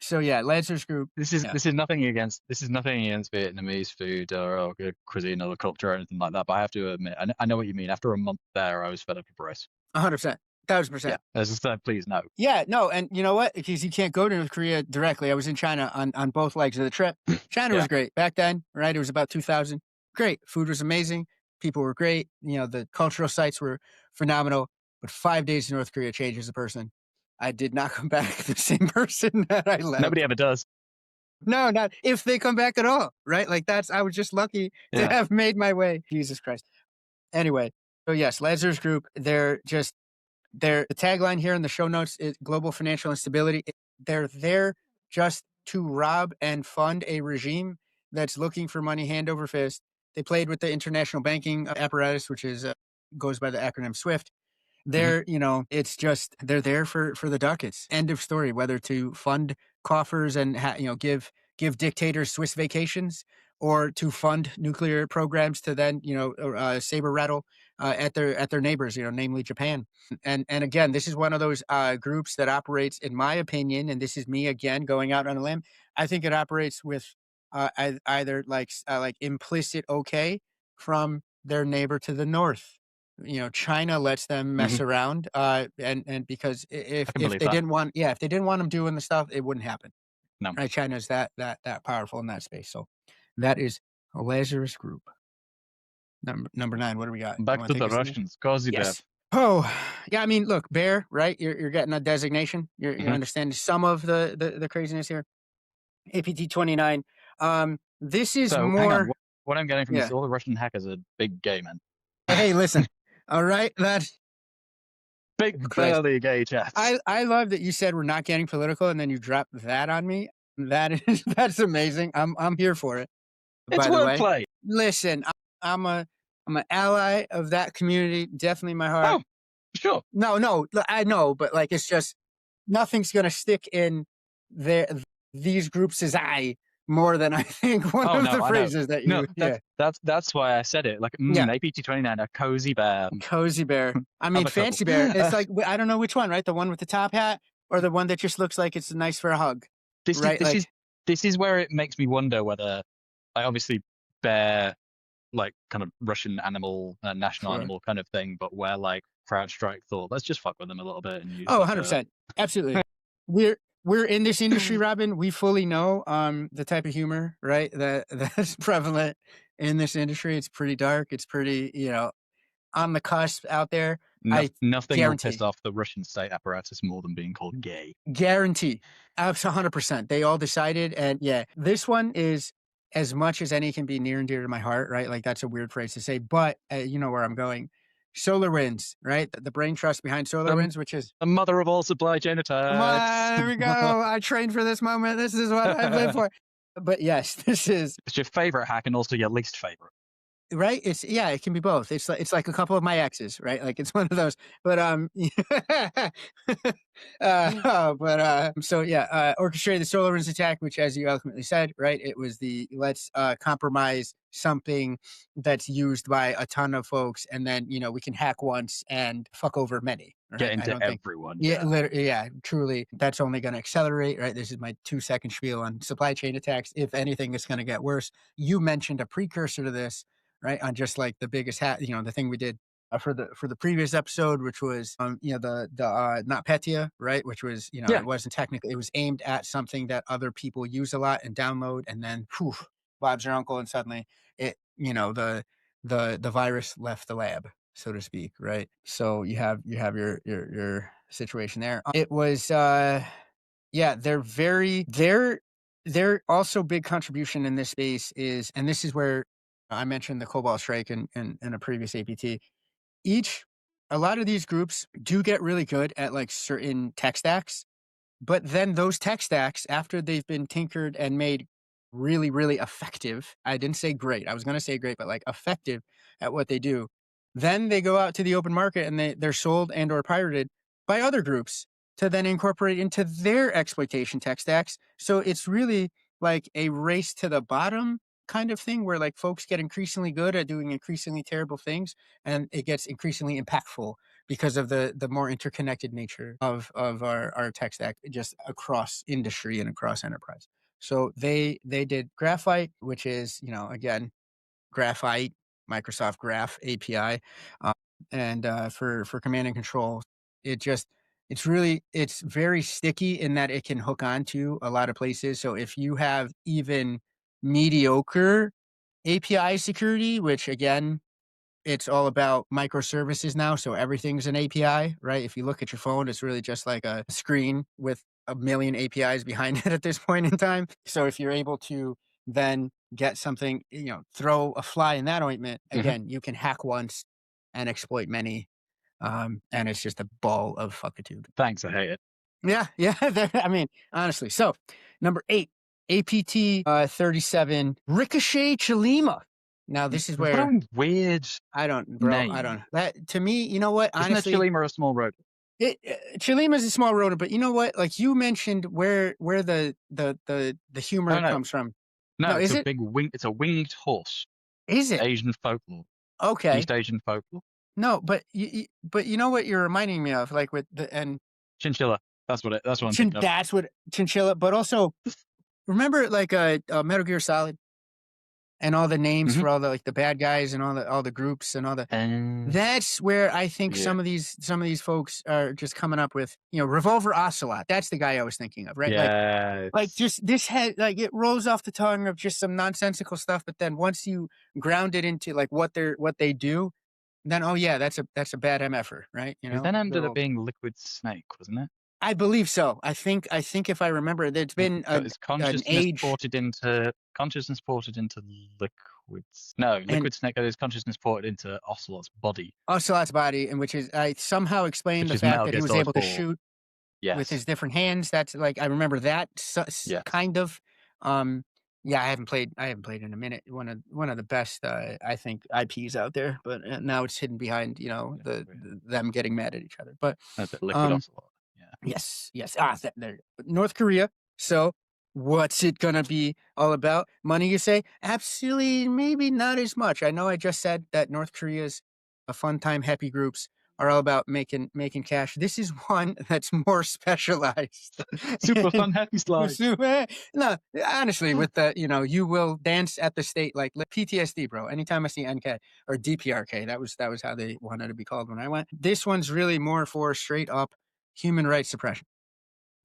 So yeah, Lancers Group. This is nothing against Vietnamese food or good cuisine or culture or anything like that. But I have to admit, I know what you mean. After a month there, I was fed up with rice. 100%. 1,000%. Yeah, as I said, please no. Yeah, no, and you know what? Because you can't go to North Korea directly. I was in China on both legs of the trip. China was great back then, right? It was about 2000. Great. Food was amazing. People were great. The cultural sites were phenomenal. But 5 days in North Korea changes a person. I did not come back the same person that I left. Nobody ever does. No, not if they come back at all, right? Like I was just lucky to have made my way. Jesus Christ. Anyway, so yes, Lazarus Group, the tagline here in the show notes is global financial instability. They're there just to rob and fund a regime that's looking for money hand over fist. They played with the international banking apparatus, which goes by the acronym SWIFT. They're, it's just, they're there for the ducats. End of story. Whether to fund coffers and, give dictators Swiss vacations, or to fund nuclear programs to then, saber rattle at their neighbors, namely Japan. And again, this is one of those groups that operates, in my opinion, and this is me again going out on a limb. I think it operates with either like implicit okay from their neighbor to the north. China lets them mess Hmm. around, and because I can if believe they that. didn't want, yeah, if they didn't want them doing the stuff, it wouldn't happen. No. Right? China's that powerful in that space. So that is a Lazarus group. Number 9. What do we got? You Back want to to take the us through this? Russians. Cozy bear. Yes. Oh, yeah. I mean, look, bear, right? You're getting a designation. You're Hmm. understanding some of the craziness here. APT 29. This is So hang on. more. What I'm getting from this, Yeah. all the Russian hackers are big gay men. Hey, listen. All right. Big Christ. burly gay chaps. I love that you said we're not getting political, and then you dropped that on me. That's amazing. I'm here for it. It's By the way, wordplay. listen, I'm an ally of that community. Definitely in my heart. Oh, sure. No, I know, but like it's just nothing's gonna stick in there these groups as I more than I think one Oh of no, the I know. phrases that No, you yeah. that's why I said it. Like Yeah. APT 29, a cozy bear. Cozy bear. I mean Have a cuddle. fancy bear. It's like I don't know which one, right? The one with the top hat or the one that just looks like it's nice for a hug. This is Right? this Like is this is where it makes me wonder whether I obviously bear like kind of Russian animal, national sure. animal kind of thing, but where like CrowdStrike thought, let's just fuck with them a little bit and use Oh, like 100%. Absolutely. We're in this industry, Robin. We fully know the type of humor, right? That's prevalent in this industry. It's pretty dark. It's pretty, on the cusp out there. I nothing will piss guarantee. off the Russian state apparatus more than being called gay. Guarantee. Absolutely 100%. They all decided. And yeah, this one is as much as any can be near and dear to my heart, right? Like that's a weird phrase to say, but you know where I'm going. Solar Winds, right? The brain trust behind Solar Winds, which is The mother of all supply chain come attacks. on, there we go. I trained for this moment. This is what I live for. But yes, this is It's your favorite hack and also your least favorite. right. It can be both. It's like a couple of my exes, right? Like it's one of those. But so yeah, orchestrated the SolarWinds attack, which, as you eloquently said, right, it was the let's compromise something that's used by a ton of folks, and then we can hack once and fuck over many. Right? Get I into don't think. everyone. Yeah, yeah, truly. That's only going to accelerate, right? This is my 2-second spiel on supply chain attacks. If anything, it's going to get worse. You mentioned a precursor to this, right? On just like the biggest hat, the thing we did for the previous episode, which was the NotPetya, right? Which was Yeah. it wasn't technically, it was aimed at something that other people use a lot and download, and then Bob's your uncle, and suddenly it the virus left the lab, so to speak, right? So you have your situation there. It was yeah, they're also big contribution in this space is, and this is where I mentioned the Cobalt Strike in a previous APT. A lot of these groups do get really good at like certain tech stacks, but then those tech stacks, after they've been tinkered and made really, really effective, I didn't say great, I was going to say great, but like effective at what they do, then they go out to the open market and they're sold and or pirated by other groups to then incorporate into their exploitation tech stacks. So it's really like a race to the bottom kind of thing where like folks get increasingly good at doing increasingly terrible things, and it gets increasingly impactful because of the more interconnected nature of our tech stack just across industry and across enterprise. So they did Graphite, which is, again, Graphite, Microsoft Graph API. And for command and control, it's very sticky in that it can hook onto a lot of places. So if you have even mediocre API security, which again, it's all about microservices now. So everything's an API, right? If you look at your phone, it's really just like a screen with a million APIs behind it at this point in time. So if you're able to then get something, throw a fly in that ointment, again, you can hack once and exploit many. And it's just a ball of fuckitude. Thanks, I hate it. Yeah. I mean, honestly. So number 8, APT 37, Ricochet Chilima. Now this is What where a weird I don't name. that to me, you know what? Isn't a Honestly, Chilima a small rodent? Chilima is a small rodent, but you know what? Like you mentioned where the humor No. comes from. No, it's is a it? big wing. It's a winged horse. Is it? Asian folklore. Okay. East Asian folklore. No, but you know what you're reminding me of, like with the and Chinchilla. That's what I'm thinking of. that's what chinchilla. But also remember like Metal Gear Solid and all the names Hmm. for all the like the bad guys and all the groups and all the. And That's where I think yeah, some of these folks are just coming up with, Revolver Ocelot. That's the guy I was thinking of, right? yeah, Like it's just this head, like it rolls off the tongue of just some nonsensical stuff, but then once you ground it into like what they do, then oh yeah, that's a bad MFer, right? it then ended up They'll being Liquid Snake, wasn't it? I believe so. I think if I remember, there's been Got his an age consciousness ported into Liquid's. No, and Liquid Snake got his consciousness ported into Ocelot's body, Ocelot's body, and which is I somehow explained which the is fact Metal that he Gear was Solid able to 4. shoot with Yes, his different hands. That's like I remember that yes. kind of. Um, yeah, I haven't played in a minute. One of the best I think IPs out there, but now it's hidden behind them getting mad at each other. But That's it, Liquid um, Ocelot. Yeah. yes, yes. There. North Korea. So, what's it gonna be all about? Money, you say? Absolutely, maybe not as much. I know I just said that North Korea's a fun time, happy groups are all about making cash. This is one that's more specialized. Super fun happy slide. No, honestly, with the you will dance at the state like PTSD, bro. Anytime I see NK or DPRK, that was how they wanted to be called when I went. This one's really more for straight up human rights suppression.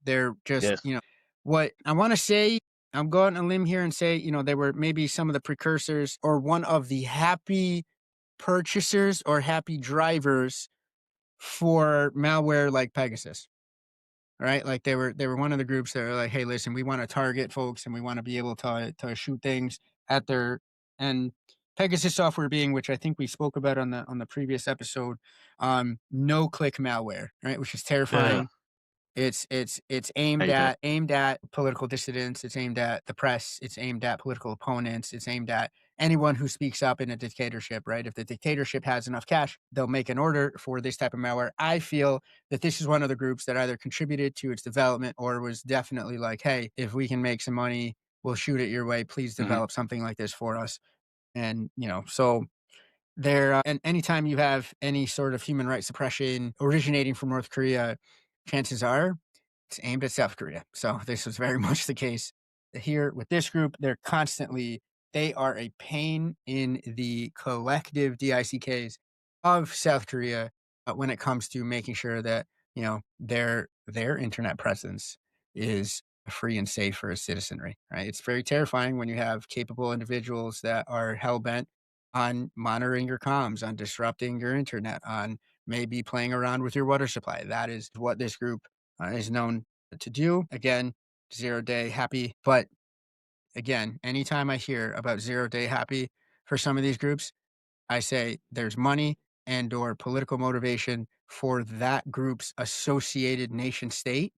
They're just, Yes. what I want to say. I'm going on a limb here and say, they were maybe some of the precursors or one of the happy purchasers or happy drivers for malware like Pegasus. Right? Like they were one of the groups that are like, hey, listen, we want to target folks and we want to be able to shoot things at their and Pegasus software being, which I think we spoke about on the previous episode, no click malware, right? Which is Ugh. terrifying. It's aimed Hate it. at political dissidents. It's aimed at the press. It's aimed at political opponents. It's aimed at anyone who speaks up in a dictatorship, right? If the dictatorship has enough cash, they'll make an order for this type of malware. I feel that this is one of the groups that either contributed to its development or was definitely like, hey, if we can make some money, we'll shoot it your way. Please Hmm. develop something like this for us. And, so and anytime you have any sort of human rights suppression originating from North Korea, chances are it's aimed at South Korea. So this was very much the case here with this group. They are a pain in the collective DICKs of South Korea when it comes to making sure that, their internet presence is free and safe for a citizenry, right? It's very terrifying when you have capable individuals that are hell bent on monitoring your comms, on disrupting your internet, on maybe playing around with your water supply. That is what this group is known to do. Again, 0 day happy. But again, anytime I hear about 0 day happy for some of these groups, I say there's money and or political motivation for that group's associated nation state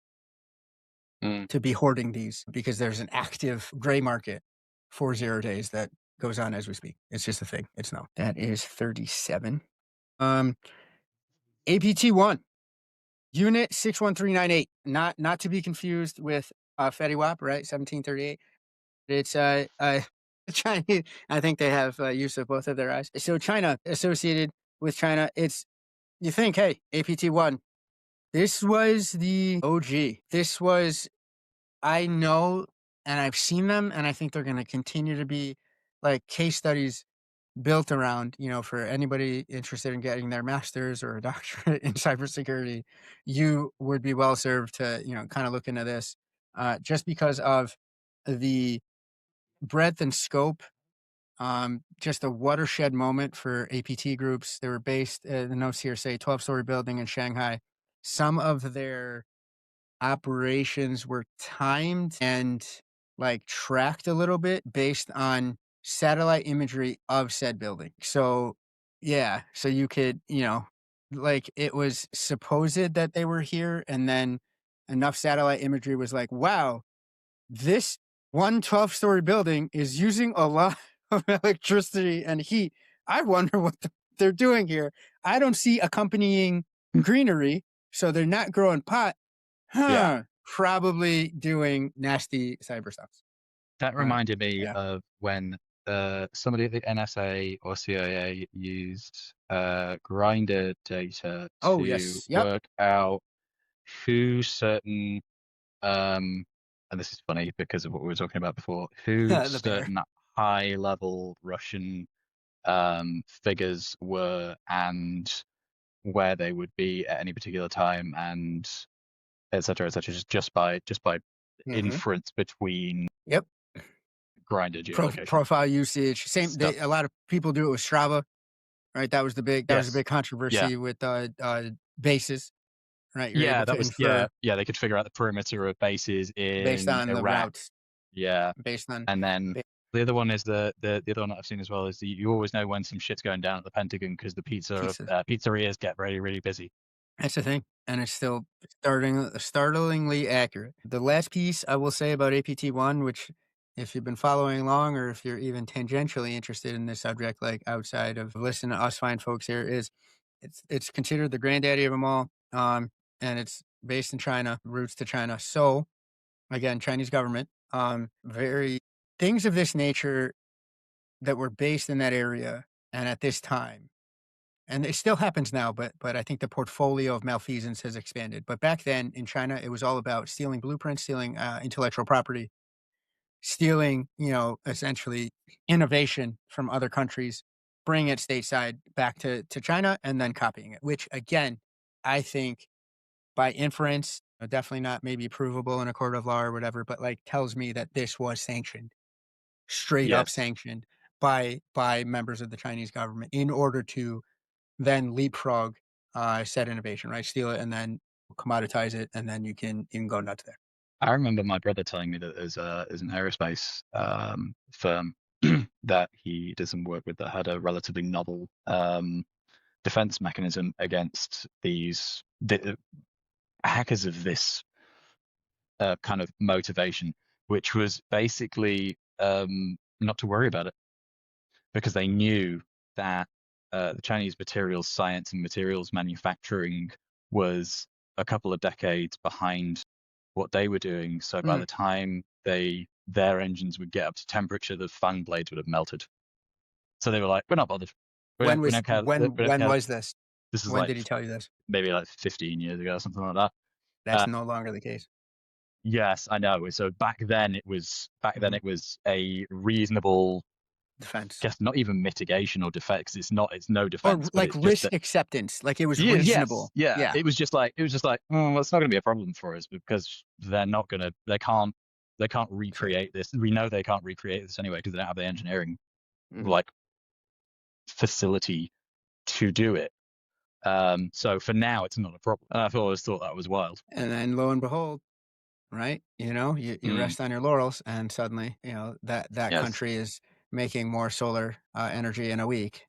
Mm. to be hoarding these because there's an active gray market for 0 days that goes on as we speak. It's just a thing. It's no. That is 37. Um, APT1, Unit 61398. Not to be confused with FediWap, right? 1738. It's Chinese. I think they have use of both of their eyes. So China associated with China. You think, hey, APT1. This was the OG. This was I know, and I've seen them, and I think they're going to continue to be like case studies built around, for anybody interested in getting their master's or a doctorate in cybersecurity, you would be well served to, kind of look into this just because of the breadth and scope. Just a watershed moment for APT groups. They were based, the notes here say 12-story building in Shanghai. Some of their operations were timed and like tracked a little bit based on satellite imagery of said building. So, yeah, so you could, like it was supposed that they were here, and then enough satellite imagery was like, wow, this 12-story building is using a lot of electricity and heat. I wonder what they're doing here. I don't see accompanying greenery, so they're not growing pot. Yeah. Probably doing nasty cyber stuff. That reminded me Yeah. of when somebody at the NSA or CIA used grinder data Oh, to yes. Yep. work out who certain and this is funny because of what we were talking about before, who The bear. certain high level Russian figures were and where they would be at any particular time and et cetera, just by Mhm. inference between Yep. grinder geolocation Profile usage. Same. stuff. A lot of people do it with Strava, right? That was a Yes. big Yeah. controversy with bases, right? You're able Yeah, to that was yeah, infer yeah, they could figure out the perimeter of bases based in on the Iraq. routes, Yeah. based on. And then ba- the other one is the other one that I've seen as well is you always know when some shit's going down at the Pentagon because the Pieces. pizzerias get really, really busy. That's the thing, and it's still startlingly accurate. The last piece I will say about APT-1, which if you've been following along or if you're even tangentially interested in this subject, like outside of listening to us fine folks here, is it's considered the granddaddy of them all, and it's based in China, roots to China. So again, Chinese government, very things of this nature that were based in that area and at this time and it still happens now, but I think the portfolio of malfeasance has expanded. But back then in China, it was all about stealing blueprints, stealing intellectual property, stealing, essentially innovation from other countries, bringing it stateside back to China, and then copying it. Which again, I think by inference, definitely not maybe provable in a court of law or whatever, but like tells me that this was sanctioned, straight up Yes. sanctioned by members of the Chinese government in order to then leapfrog said innovation, right? Steal it and then commoditize it, and then you can go nuts there. I remember my brother telling me that there's an aerospace firm that he did some work with that had a relatively novel defense mechanism against the hackers of this kind of motivation, which was basically not to worry about it because they knew that the Chinese materials science and materials manufacturing was a couple of decades behind what they were doing. So by Mm. the time their engines would get up to temperature, the fan blades would have melted. So they were like, "We're not bothered. We don't care. We don't When care." was this? This is When like did he tell you this? maybe like 15 years ago, or something like that. That's Uh, no longer the case. yes, I know. So Mhm. it was a reasonable, Defense guess not even mitigation or defense. It's no or defense, but like it's just risk that. acceptance, like it was Yeah, yes, reasonable. yeah. Yeah. It was just like, oh, well, it's not going to be a problem for us because they can't Exactly. recreate this. We know they can't recreate this anyway because they don't have the engineering Mhm. like facility to do it. So for now, it's not a problem. And I've always thought that was wild. And then lo and behold, right? You Mm, rest on your laurels, and suddenly, that yes. country is making more solar energy in a week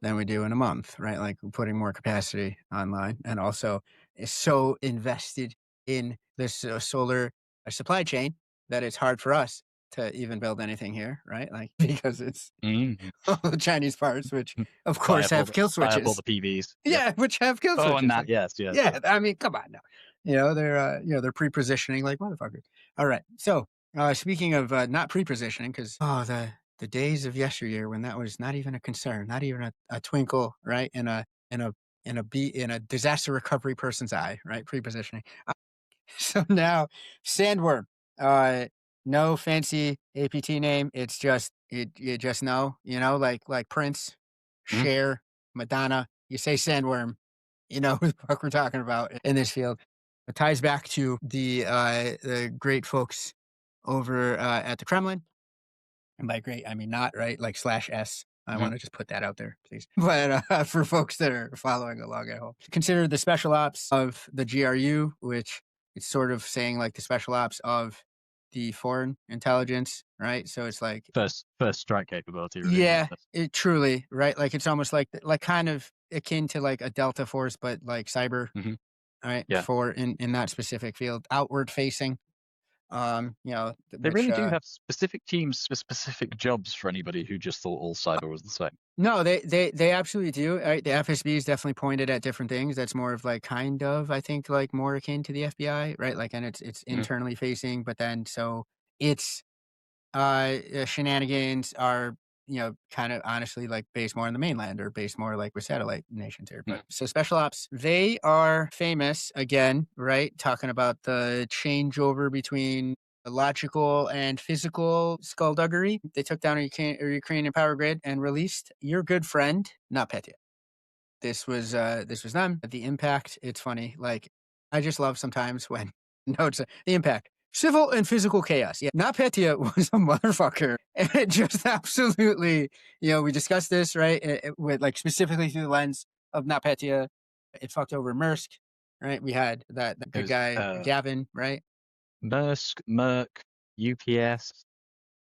than we do in a month, right? Like putting more capacity online and also is so invested in this solar supply chain that it's hard for us to even build anything here, right? Like because it's Mm. all the Chinese parts, which of buy course up all have the kill buy up all the switches. PVs. Yep. Yeah, which have kill Oh, and switches. that. Like, Yes, yes, yes. yeah, I mean, come on now. They're pre-positioning like motherfuckers. All right. So speaking of not pre-positioning, because the days of yesteryear when that was not even a concern, not even a twinkle, right? In a in a disaster recovery person's eye, right? Pre-positioning. So now sandworm. Uh no fancy APT name. It's just you just know, like Prince, Mm. Cher, Madonna. You say sandworm, you know who the fuck we're talking about in this field. It ties back to the great folks over at the Kremlin. And by great, I mean not, right? Like slash S. I Mhm. want to just put that out there, please. But for folks that are following along at home, consider the special ops of the GRU, which it's sort of saying like the special ops of the foreign intelligence, right? So it's like, First strike capability, really, isn't it? yeah, it truly, right? Like it's almost like kind of akin to like a Delta Force, but like cyber, Mhm. right? Yeah. For in that specific field, outward facing, They which really do have specific teams for specific jobs for anybody who just thought all cyber was the same. no, they absolutely do. The FSB is definitely pointed at different things. That's more of like kind of, I think, like more akin to the FBI, right? Like, and it's Mm. internally facing, but then so it's shenanigans are kind of honestly like based more on the mainland or based more like with satellite nations here. But Mm. so special ops, they are famous again, right? Talking about the changeover between logical and physical skullduggery. They took down a Ukrainian power grid and released your good friend, not Petya. This was them. The impact, it's funny. Like, I just love sometimes when notes the impact. Civil and physical chaos. Yeah. NotPetya was a motherfucker. And it just absolutely, we discussed this, right? With like specifically through the lens of NotPetya. It fucked over Maersk, right? We had that It good was guy, Gavin, right? Maersk, Merck, UPS,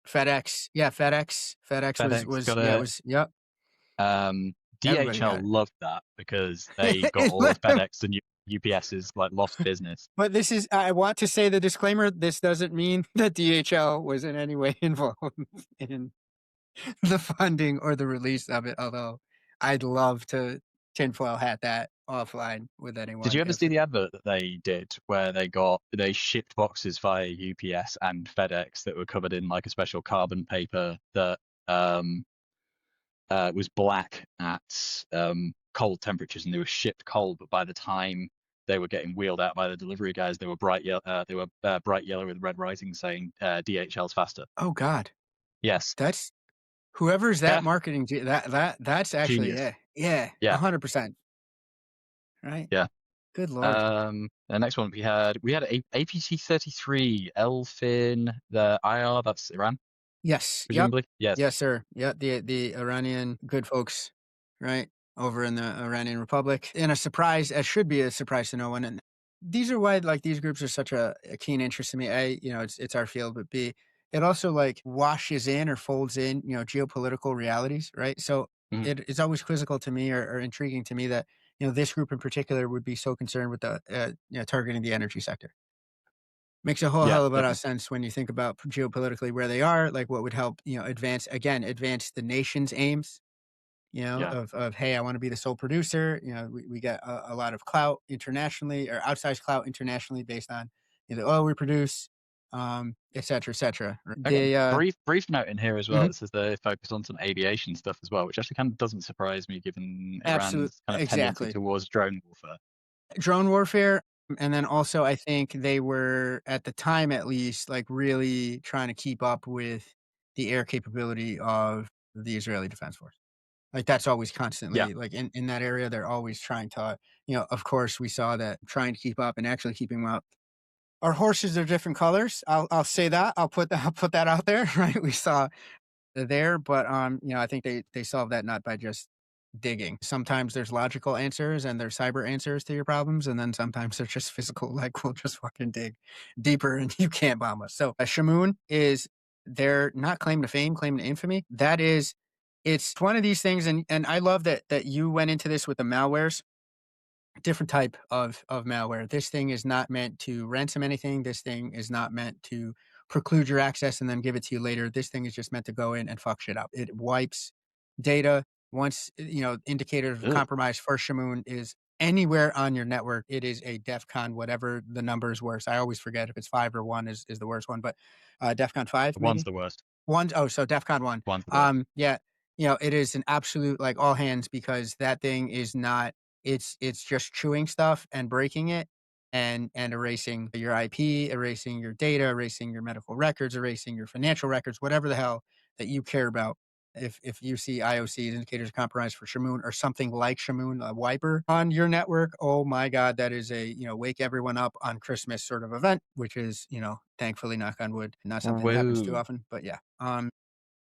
FedEx. Yeah, FedEx. FedEx FedEx got yeah, it it. was, yep. Everybody DHL got loved that because they got it. all of FedEx and UPS's like lost business. But I want to say the disclaimer, this doesn't mean that DHL was in any way involved in the funding or the release of it, although I'd love to tinfoil hat that offline with Did anyone you ever if see the advert that they did where they shipped boxes via UPS and FedEx that were covered in like a special carbon paper that um, was black at cold temperatures, and they were shipped cold, but by the time they were getting wheeled out by the delivery guys, they were bright yellow. They were bright yellow with red writing saying "DHL's faster." Oh God, Yes, that's whoever's that yeah, marketing that's actually, genius. yeah, Yeah, 100%, right? yeah. Good Lord. The next one we had APT-33 Elfin, the IR, that's Iran, Yes. Yep. presumably. Yes. Yes, sir. Yeah, the Iranian good folks, right? Over in the Iranian Republic. And a surprise, it should be a surprise to no one. And these are why like these groups are such a keen interest to me. A, it's our field, but B, it also like washes in or folds in, geopolitical realities, right? So Mhm. it's always quizzical to me or intriguing to me that, this group in particular would be so concerned with the targeting the energy sector. Makes a whole Yeah, hell of a lot of definitely. sense when you think about geopolitically where they are, like what would help, advance the nation's aims, Yeah. of hey, I want to be the sole producer. We get a lot of clout internationally or outsized clout internationally based on the oil we produce, et cetera, et cetera. Okay, The brief note in here as well. mhm, It says they focus on some aviation stuff as well, which actually kind of doesn't surprise me given absolute Iran's kind of tendency exactly towards drone warfare. drone warfare. And then also, I think they were at the time, at least, like really trying to keep up with the air capability of the Israeli Defense Force. Like that's always Yeah. constantly like in that area, they're always trying to, of course we saw that trying to keep up and actually keeping up. Our horses are different colors. I'll say that. I'll put that out there, right? We saw there, but I think they solve that not by just digging. Sometimes there's logical answers and there's cyber answers to your problems, and then sometimes they're just physical, like we'll just fucking dig deeper and you can't bomb us. So Shamoon is they're not claim to fame, claim to infamy. That is it's one of these things, and I love that you went into this with the malwares, different type of malware. This thing is not meant to ransom anything. This thing is not meant to preclude your access and then give it to you later. This thing is just meant to go in and fuck shit up. It wipes data. Once indicators of Ugh. compromise for Shamoon is anywhere on your network, it is a DEFCON, whatever the number is worse. I always forget if it's 5 or 1 is the worst one, but DEFCON 5 One's maybe. the worst. One oh, so DEFCON 1. One's the worst. Yeah, it is an absolute, like, all hands because that thing is not it's just chewing stuff and breaking it and erasing your IP, erasing your data, erasing your medical records, erasing your financial records, whatever the hell that you care about. If you see IOCs, indicators of compromise for Shamoon or something like Shamoon, a wiper on your network, oh my God, that is a, wake everyone up on Christmas sort of event, which is, thankfully, knock on wood, not something that happens too Whoa. often. But yeah.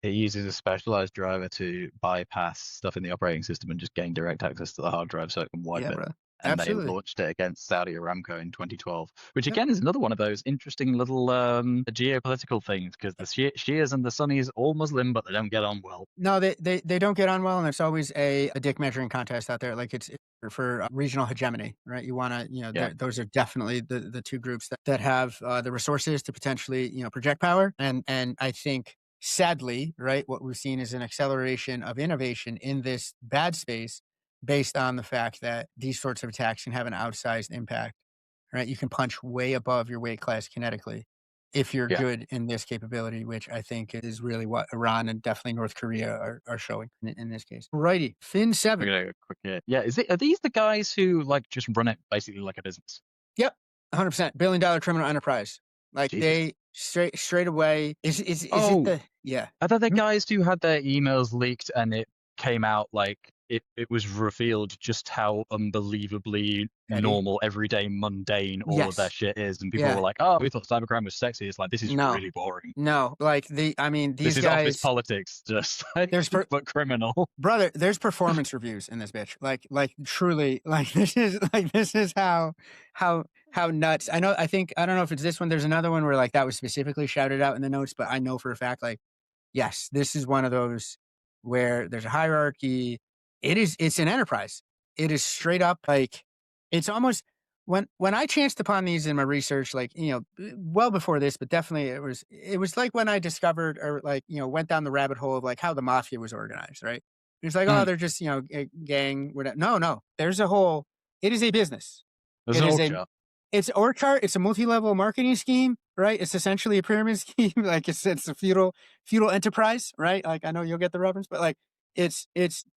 It uses a specialized driver to bypass stuff in the operating system and just gain direct access to the hard drive so it can wipe Yeah, it. bro. And they Absolutely. launched it against Saudi Aramco in 2012, which Yep. again is another one of those interesting little geopolitical things because the Shias and the Sunnis all Muslim, but they don't get on well. No, they don't get on well, and it's always a dick measuring contest out there. Like it's for regional hegemony, right? You want to, Yeah. those are definitely the two groups that have the resources to potentially, project power. And I think sadly, right, what we've seen is an acceleration of innovation in this bad space based on the fact that these sorts of attacks can have an outsized impact, right? You can punch way above your weight class kinetically if you're Yeah. good in this capability, which I think is really what Iran and definitely North Korea are showing in this case. Righty, Fin We're 7. gonna go quick here. Yeah, are these the guys who like just run it basically like a business? Yep, 100% $1 billion criminal enterprise. Like Jesus. they straight away. Is it Oh, the yeah? are they the Mm, guys who had their emails leaked and it came out like it was revealed just how unbelievably Petty. normal, everyday, mundane all of their Yes. shit is, and people were Yeah. like, "Oh, we thought cybercrime was sexy." It's like this is No. really boring. No. Like I mean, This these is office guys. politics, just like There's but criminal. Brother, there's performance reviews in this bitch. Like truly, like this is how how nuts. I don't know if it's this one. There's another one where like that was specifically shouted out in the notes, but I know for a fact, like, yes, this is one of those where there's a hierarchy. It's an enterprise. It is straight up like it's almost when I chanced upon these in my research, like, well before this, but definitely it was like when I discovered or like, went down the rabbit hole of like how the mafia was organized, right? It's like, oh, Mm, they're just, a gang, whatever. No, no. There's a whole it is a business. there's It an is org a chart. it's org chart. It's a multi-level marketing scheme, right? It's essentially a pyramid scheme. Like it's a feudal enterprise, right? Like I know you'll get the reference, but like it's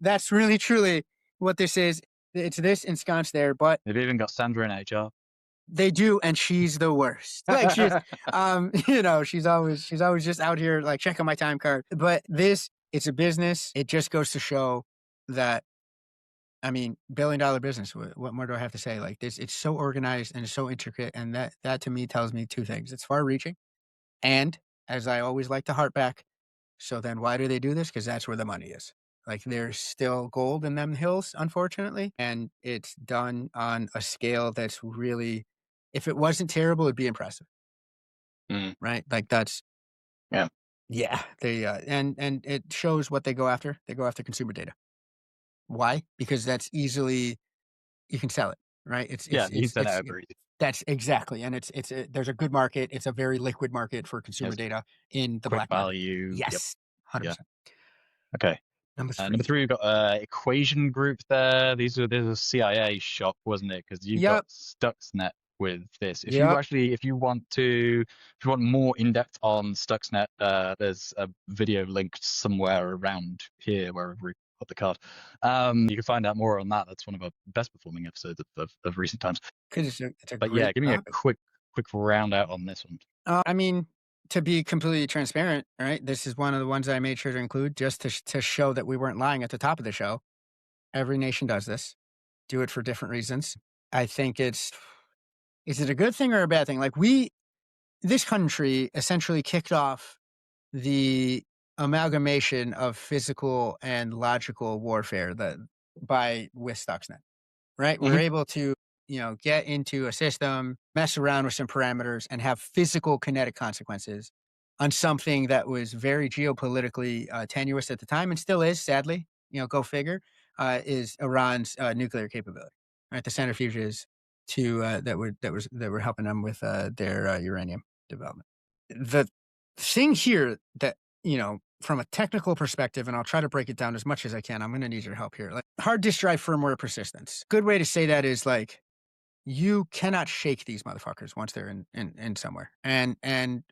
that's really truly what this is. It's this ensconced there, but They've even got Sandra in HR. they do, and she's the worst. Like she's always just out here like checking my time card. But it's a business. It just goes to show that I mean, $1 billion business. What more do I have to say? Like this, it's so organized and so intricate, and that to me tells me two things: it's far-reaching, and as I always like to harp back. So then, why do they do this? Because that's where the money is. Like there's still gold in them hills, unfortunately, and it's done on a scale that's really, if it wasn't terrible, it'd be impressive, Mm, right? Like that's yeah, yeah. They and it shows what they go after. They go after consumer data. Why? Because that's easily you can sell it, right? yeah. You can send it over easy. That's exactly, and there's a good market. It's a very liquid market for consumer Yes, data in the quick black market. value. Yep. Yes, Yeah. 100%. Okay. Number Number 3. three, we've got Equation Group there. This is a CIA shop, wasn't it? Because you've got Yep, Stuxnet with this. yep. If you want more in depth on Stuxnet, there's a video linked somewhere around here wherever we put the card. You can find out more on that. That's one of our best performing episodes of recent times. Because it's a But yeah, great give me a topic. quick round out on this one. I mean, to be completely transparent, right? This is one of the ones I made sure to include just to show that we weren't lying at the top of the show. Every nation does this. Do it for different reasons. I think is it a good thing or a bad thing? Like this country essentially kicked off the amalgamation of physical and logical warfare with Stuxnet, right? We're Hmm. able to, get into a system, mess around with some parameters, and have physical kinetic consequences on something that was very geopolitically tenuous at the time and still is, sadly. Go figure. Is Iran's nuclear capability, right? The centrifuges that were helping them with their uranium development. The thing here that from a technical perspective, and I'll try to break it down as much as I can. I'm going to need your help here. Like hard disk drive firmware persistence. Good way to say that is like you cannot shake these motherfuckers once they're in somewhere. And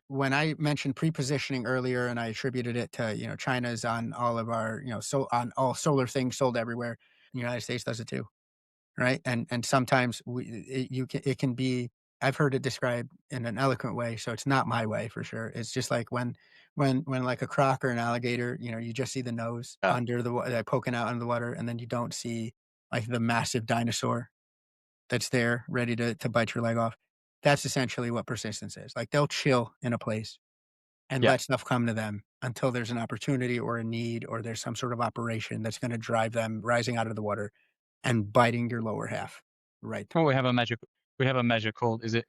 when I mentioned pre-positioning earlier, and I attributed it to China's on all of our so on all solar things sold everywhere. The United States does it too, right? And sometimes it can be. I've heard it described in an eloquent way, so it's not my way for sure. It's just like when like a croc or an alligator, you just see the nose Yeah. under the water, poking out under the water, and then you don't see like the massive dinosaur that's there ready to bite your leg off. That's essentially what persistence is. Like they'll chill in a place and Yeah. let stuff come to them until there's an opportunity or a need or there's some sort of operation that's going to drive them rising out of the water and biting your lower half. Right. Well, we have a measure called is it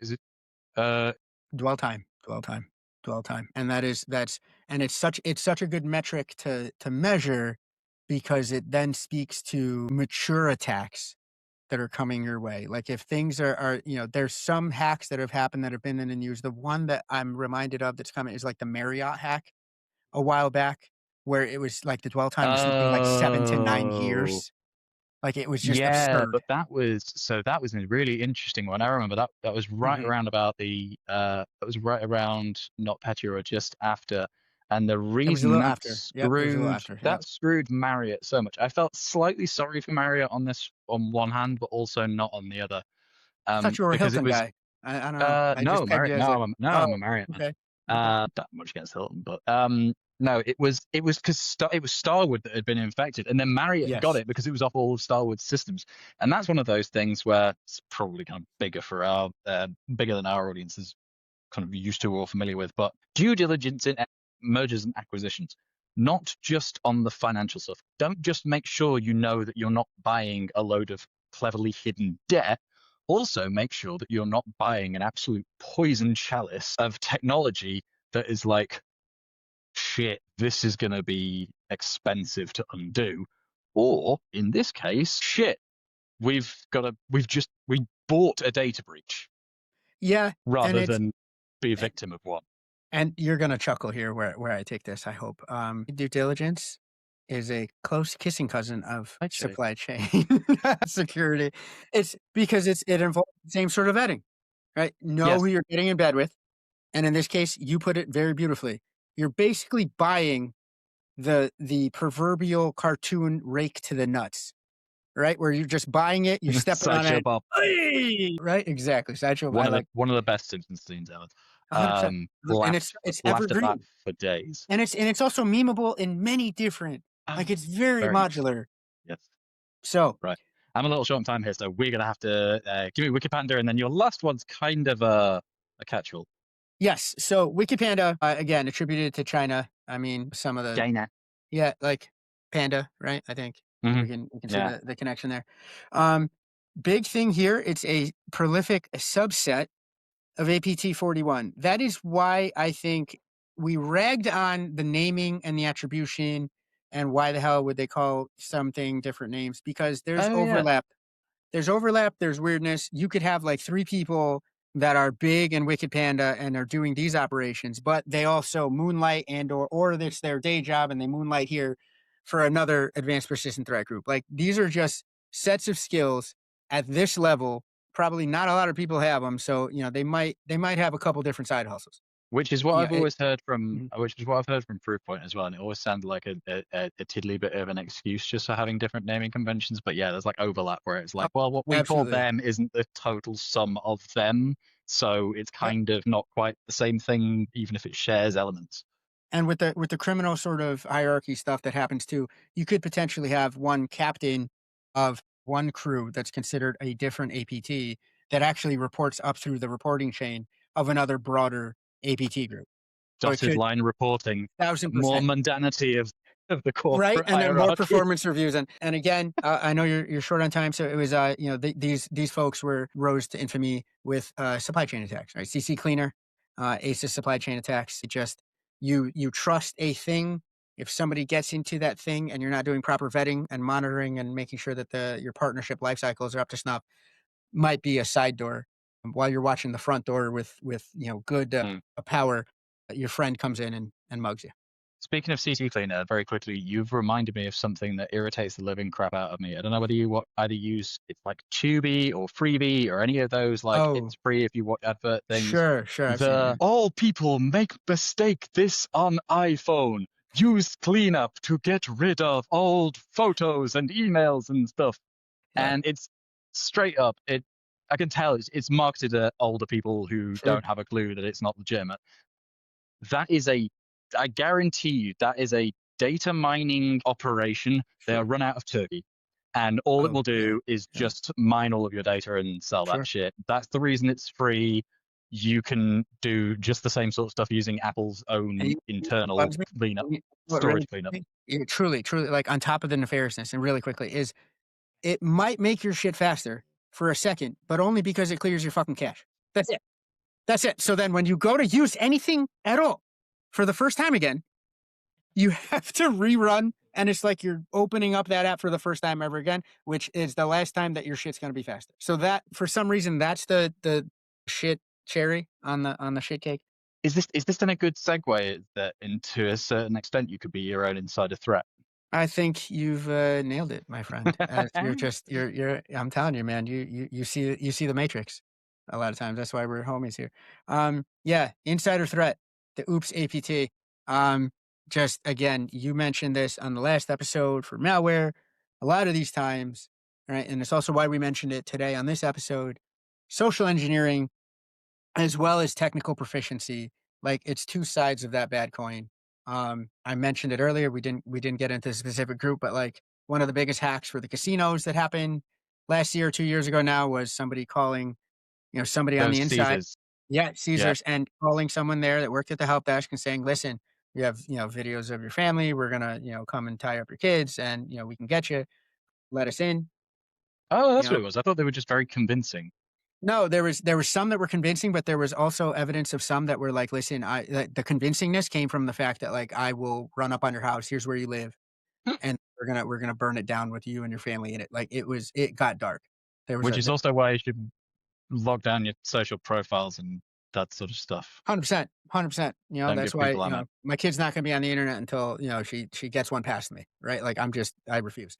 uh Dwell time, dwell time, dwell time. And and it's such a good metric to measure because it then speaks to mature attacks that are coming your way. Like if things are there's some hacks that have happened that have been in the news. The one that I'm reminded of that's coming is like the Marriott hack a while back, where it was like the dwell time was something like 7 to 9 oh years. Like, it was just Yeah, absurd. but that was a really interesting one. I remember that was right Mhm. around about that was right around not Petya or just after. And the It was a reason little after. Yep, it was a little after, yep. that screwed Marriott so much. I felt slightly sorry for Marriott on this on one hand, but also not on the other. I thought you were a Because it Hilton was guy. I don't know. I no, just pegged Marriott. you as a No, oh, I'm a Marriott man. okay, okay. Not much against Hilton, but no, it was because it was Starwood that had been infected, and then Marriott got Yes. it because it was off all of Starwood's systems, and that's one of those things where it's probably kind of bigger for our bigger than our audience is kind of used to or familiar with, but due diligence in mergers and acquisitions, not just on the financial stuff. Don't just make sure you know that you're not buying a load of cleverly hidden debt. Also, make sure that you're not buying an absolute poison chalice of technology that is like, shit, this is going to be expensive to undo. Or in this case, shit, we bought a data breach Yeah, and rather it's than be a a victim of one. and you're gonna chuckle here where I take this, I hope. Due diligence is a close kissing cousin of Actually, supply chain security. It's because it involves the same sort of vetting, right? Know yes, who you're getting in bed with, and in this case, you put it very beautifully. You're basically buying the proverbial cartoon rake to the nuts, right? Where you're just buying it, you're stepping on Sideshow it. Bob, "Ay!" Right? Exactly. Sideshow. I like one of the best Simpsons scenes ever. 100%. And it's Laughed at that evergreen. for days. And it's also memeable in many different like, Oh, it's very very much. modular. Yes, So, right. I'm a little short on time here, so we're gonna have to give me Wikipanda, and then your last one's kind of a catch-all. yes. So Wikipanda, again, attributed to China. I mean, some of the China. yeah, like panda, right? I think Hmm. we can see Yeah. the connection there. Um, big thing here, it's a prolific subset of APT 41. That is why I think we ragged on the naming and the attribution and why the hell would they call something different names? Because Oh yeah. there's overlap, there's weirdness. You could have like 3 people that are big in Wicked Panda and are doing these operations, but they also moonlight and or it's their day job and they moonlight here for another advanced persistent threat group. Like these are just sets of skills at this level. Probably not a lot of people have them, so you know they might have a couple different side hustles. Which is what Yeah, I've always heard from, mhm. which is what I've heard from Proofpoint as well, and it always sounded like a tiddly bit of an excuse just for having different naming conventions. But yeah, there's like overlap where it's Oh, like, well, what we call absolutely. them isn't the total sum of them, so it's Yep. kind of not quite the same thing, even if it shares elements. And with the criminal sort of hierarchy stuff that happens too, you could potentially have one captain of one crew that's considered a different APT that actually reports up through the reporting chain of another broader APT group. So it Dotted could line reporting, more 1000%. mundanity of the Right, corporate and then more hierarchy. performance reviews, and again, I know you're short on time, so it was, you know, these folks were rose to infamy with, supply chain attacks, right? CC Cleaner, ACES supply chain attacks. It just you trust a thing. If somebody gets into that thing and you're not doing proper vetting and monitoring and making sure that your partnership life cycles are up to snuff, might be a side door. While you're watching the front door with, you know, good, Mm. power, your friend comes in and mugs you. Speaking of CT Cleaner, very quickly, you've reminded me of something that irritates the living crap out of me. I don't know whether either use it's like Tubi or Freebie or any of those, like Oh, it's free if you watch advert things. sure, I've seen it, The yeah. all people make mistake this on iPhone. Use cleanup to get rid of old photos and emails and stuff. Yeah, And it's straight up, I can tell it's marketed at older people who sure, don't have a clue that it's not legitimate. That is I guarantee you, that is a data mining operation. They are sure. run out of Turkey. And all it Oh, will yeah, do is yeah, just mine all of your data and sell that sure. shit. That's the reason it's free. You can do just the same sort of stuff using Apple's And own you know what internal bugs me? cleanup, What really storage bugs cleanup. me? Yeah, truly, like, on top of the nefariousness and really quickly, is it might make your shit faster for a second, but only because it clears your fucking cache. That's it. That's it. So then when you go to use anything at all for the first time again, you have to rerun, and it's like you're opening up that app for the first time ever again, which is the last time that your shit's gonna be faster. So that for some reason, that's the shit cherry on the shit cake. Is this then a good segue that into a certain extent you could be your own insider threat? I think you've nailed it, my friend. As you're. I'm telling you, man. You see the matrix a lot of times. That's why we're homies here. Yeah, insider threat, the Oops APT. Um, just again, you mentioned this on the last episode for malware. A lot of these times, right, and it's also why we mentioned it today on this episode. Social engineering as well as technical proficiency. Like it's two sides of that bad coin. I mentioned it earlier. We didn't get into a specific group, but like one of the biggest hacks for the casinos that happened last year, 2 years ago now, was somebody calling, somebody on Those the inside. Caesars. Yeah, Yeah. Caesars, and calling someone there that worked at the help desk and saying, "Listen, you have videos of your family. We're gonna come and tie up your kids, and we can get you. Let us in." Oh, You that's what know, it was. I thought they were just very convincing. No, there was some that were convincing, but there was also evidence of some that were like, "Listen, the convincingness came from the fact that like I will run up on your house. Here's where you live, and we're gonna burn it down with you and your family in it." Like it got dark. There was Which a is also why you should log down your social profiles and that sort of stuff. 100%, 100%. Don't That's give why people ammo. my kid's not gonna be on the internet until she gets one past me, right? Like I refuse.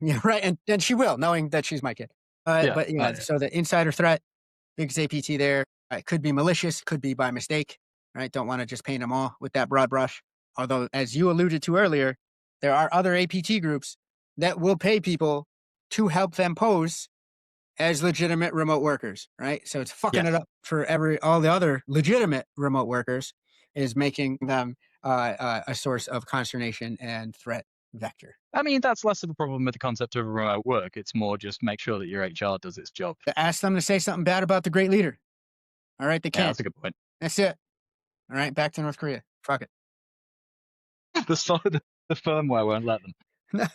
Yeah, right, and she will, knowing that she's my kid. Yeah. But Oh, yeah, yeah. so the insider threat. Big APT there. It could be malicious, could be by mistake, right? Don't want to just paint them all with that broad brush. Although, as you alluded to earlier, there are other APT groups that will pay people to help them pose as legitimate remote workers, right? So it's fucking it Yes. up for all the other legitimate remote workers, is making them a source of consternation and threat vector. I mean, that's less of a problem with the concept of remote work. It's more just make sure that your HR does its job. Ask them to say something bad about the great leader. All right, they Yeah, can't. that's a good point. That's it. All right, back to North Korea. Fuck it. The firmware won't let them.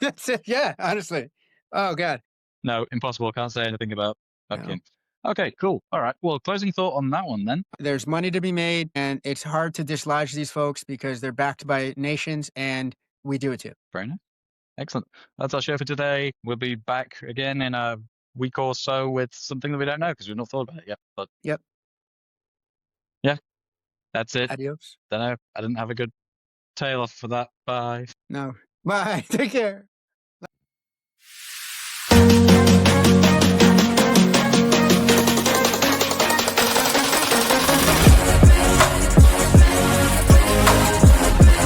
That's it. Yeah, honestly. Oh god. No, impossible. Can't say anything about No. fucking. Okay, cool. All right. Well, closing thought on that one then. There's money to be made, and it's hard to dislodge these folks because they're backed by nations, and we do it too. Very nice. Excellent. That's our show for today. We'll be back again in a week or so with something that we don't know because we've not thought about it yet. But Yep. yeah, that's it. Adios. Don't know. I didn't have a good tail off for that. Bye. No. Bye. Take care.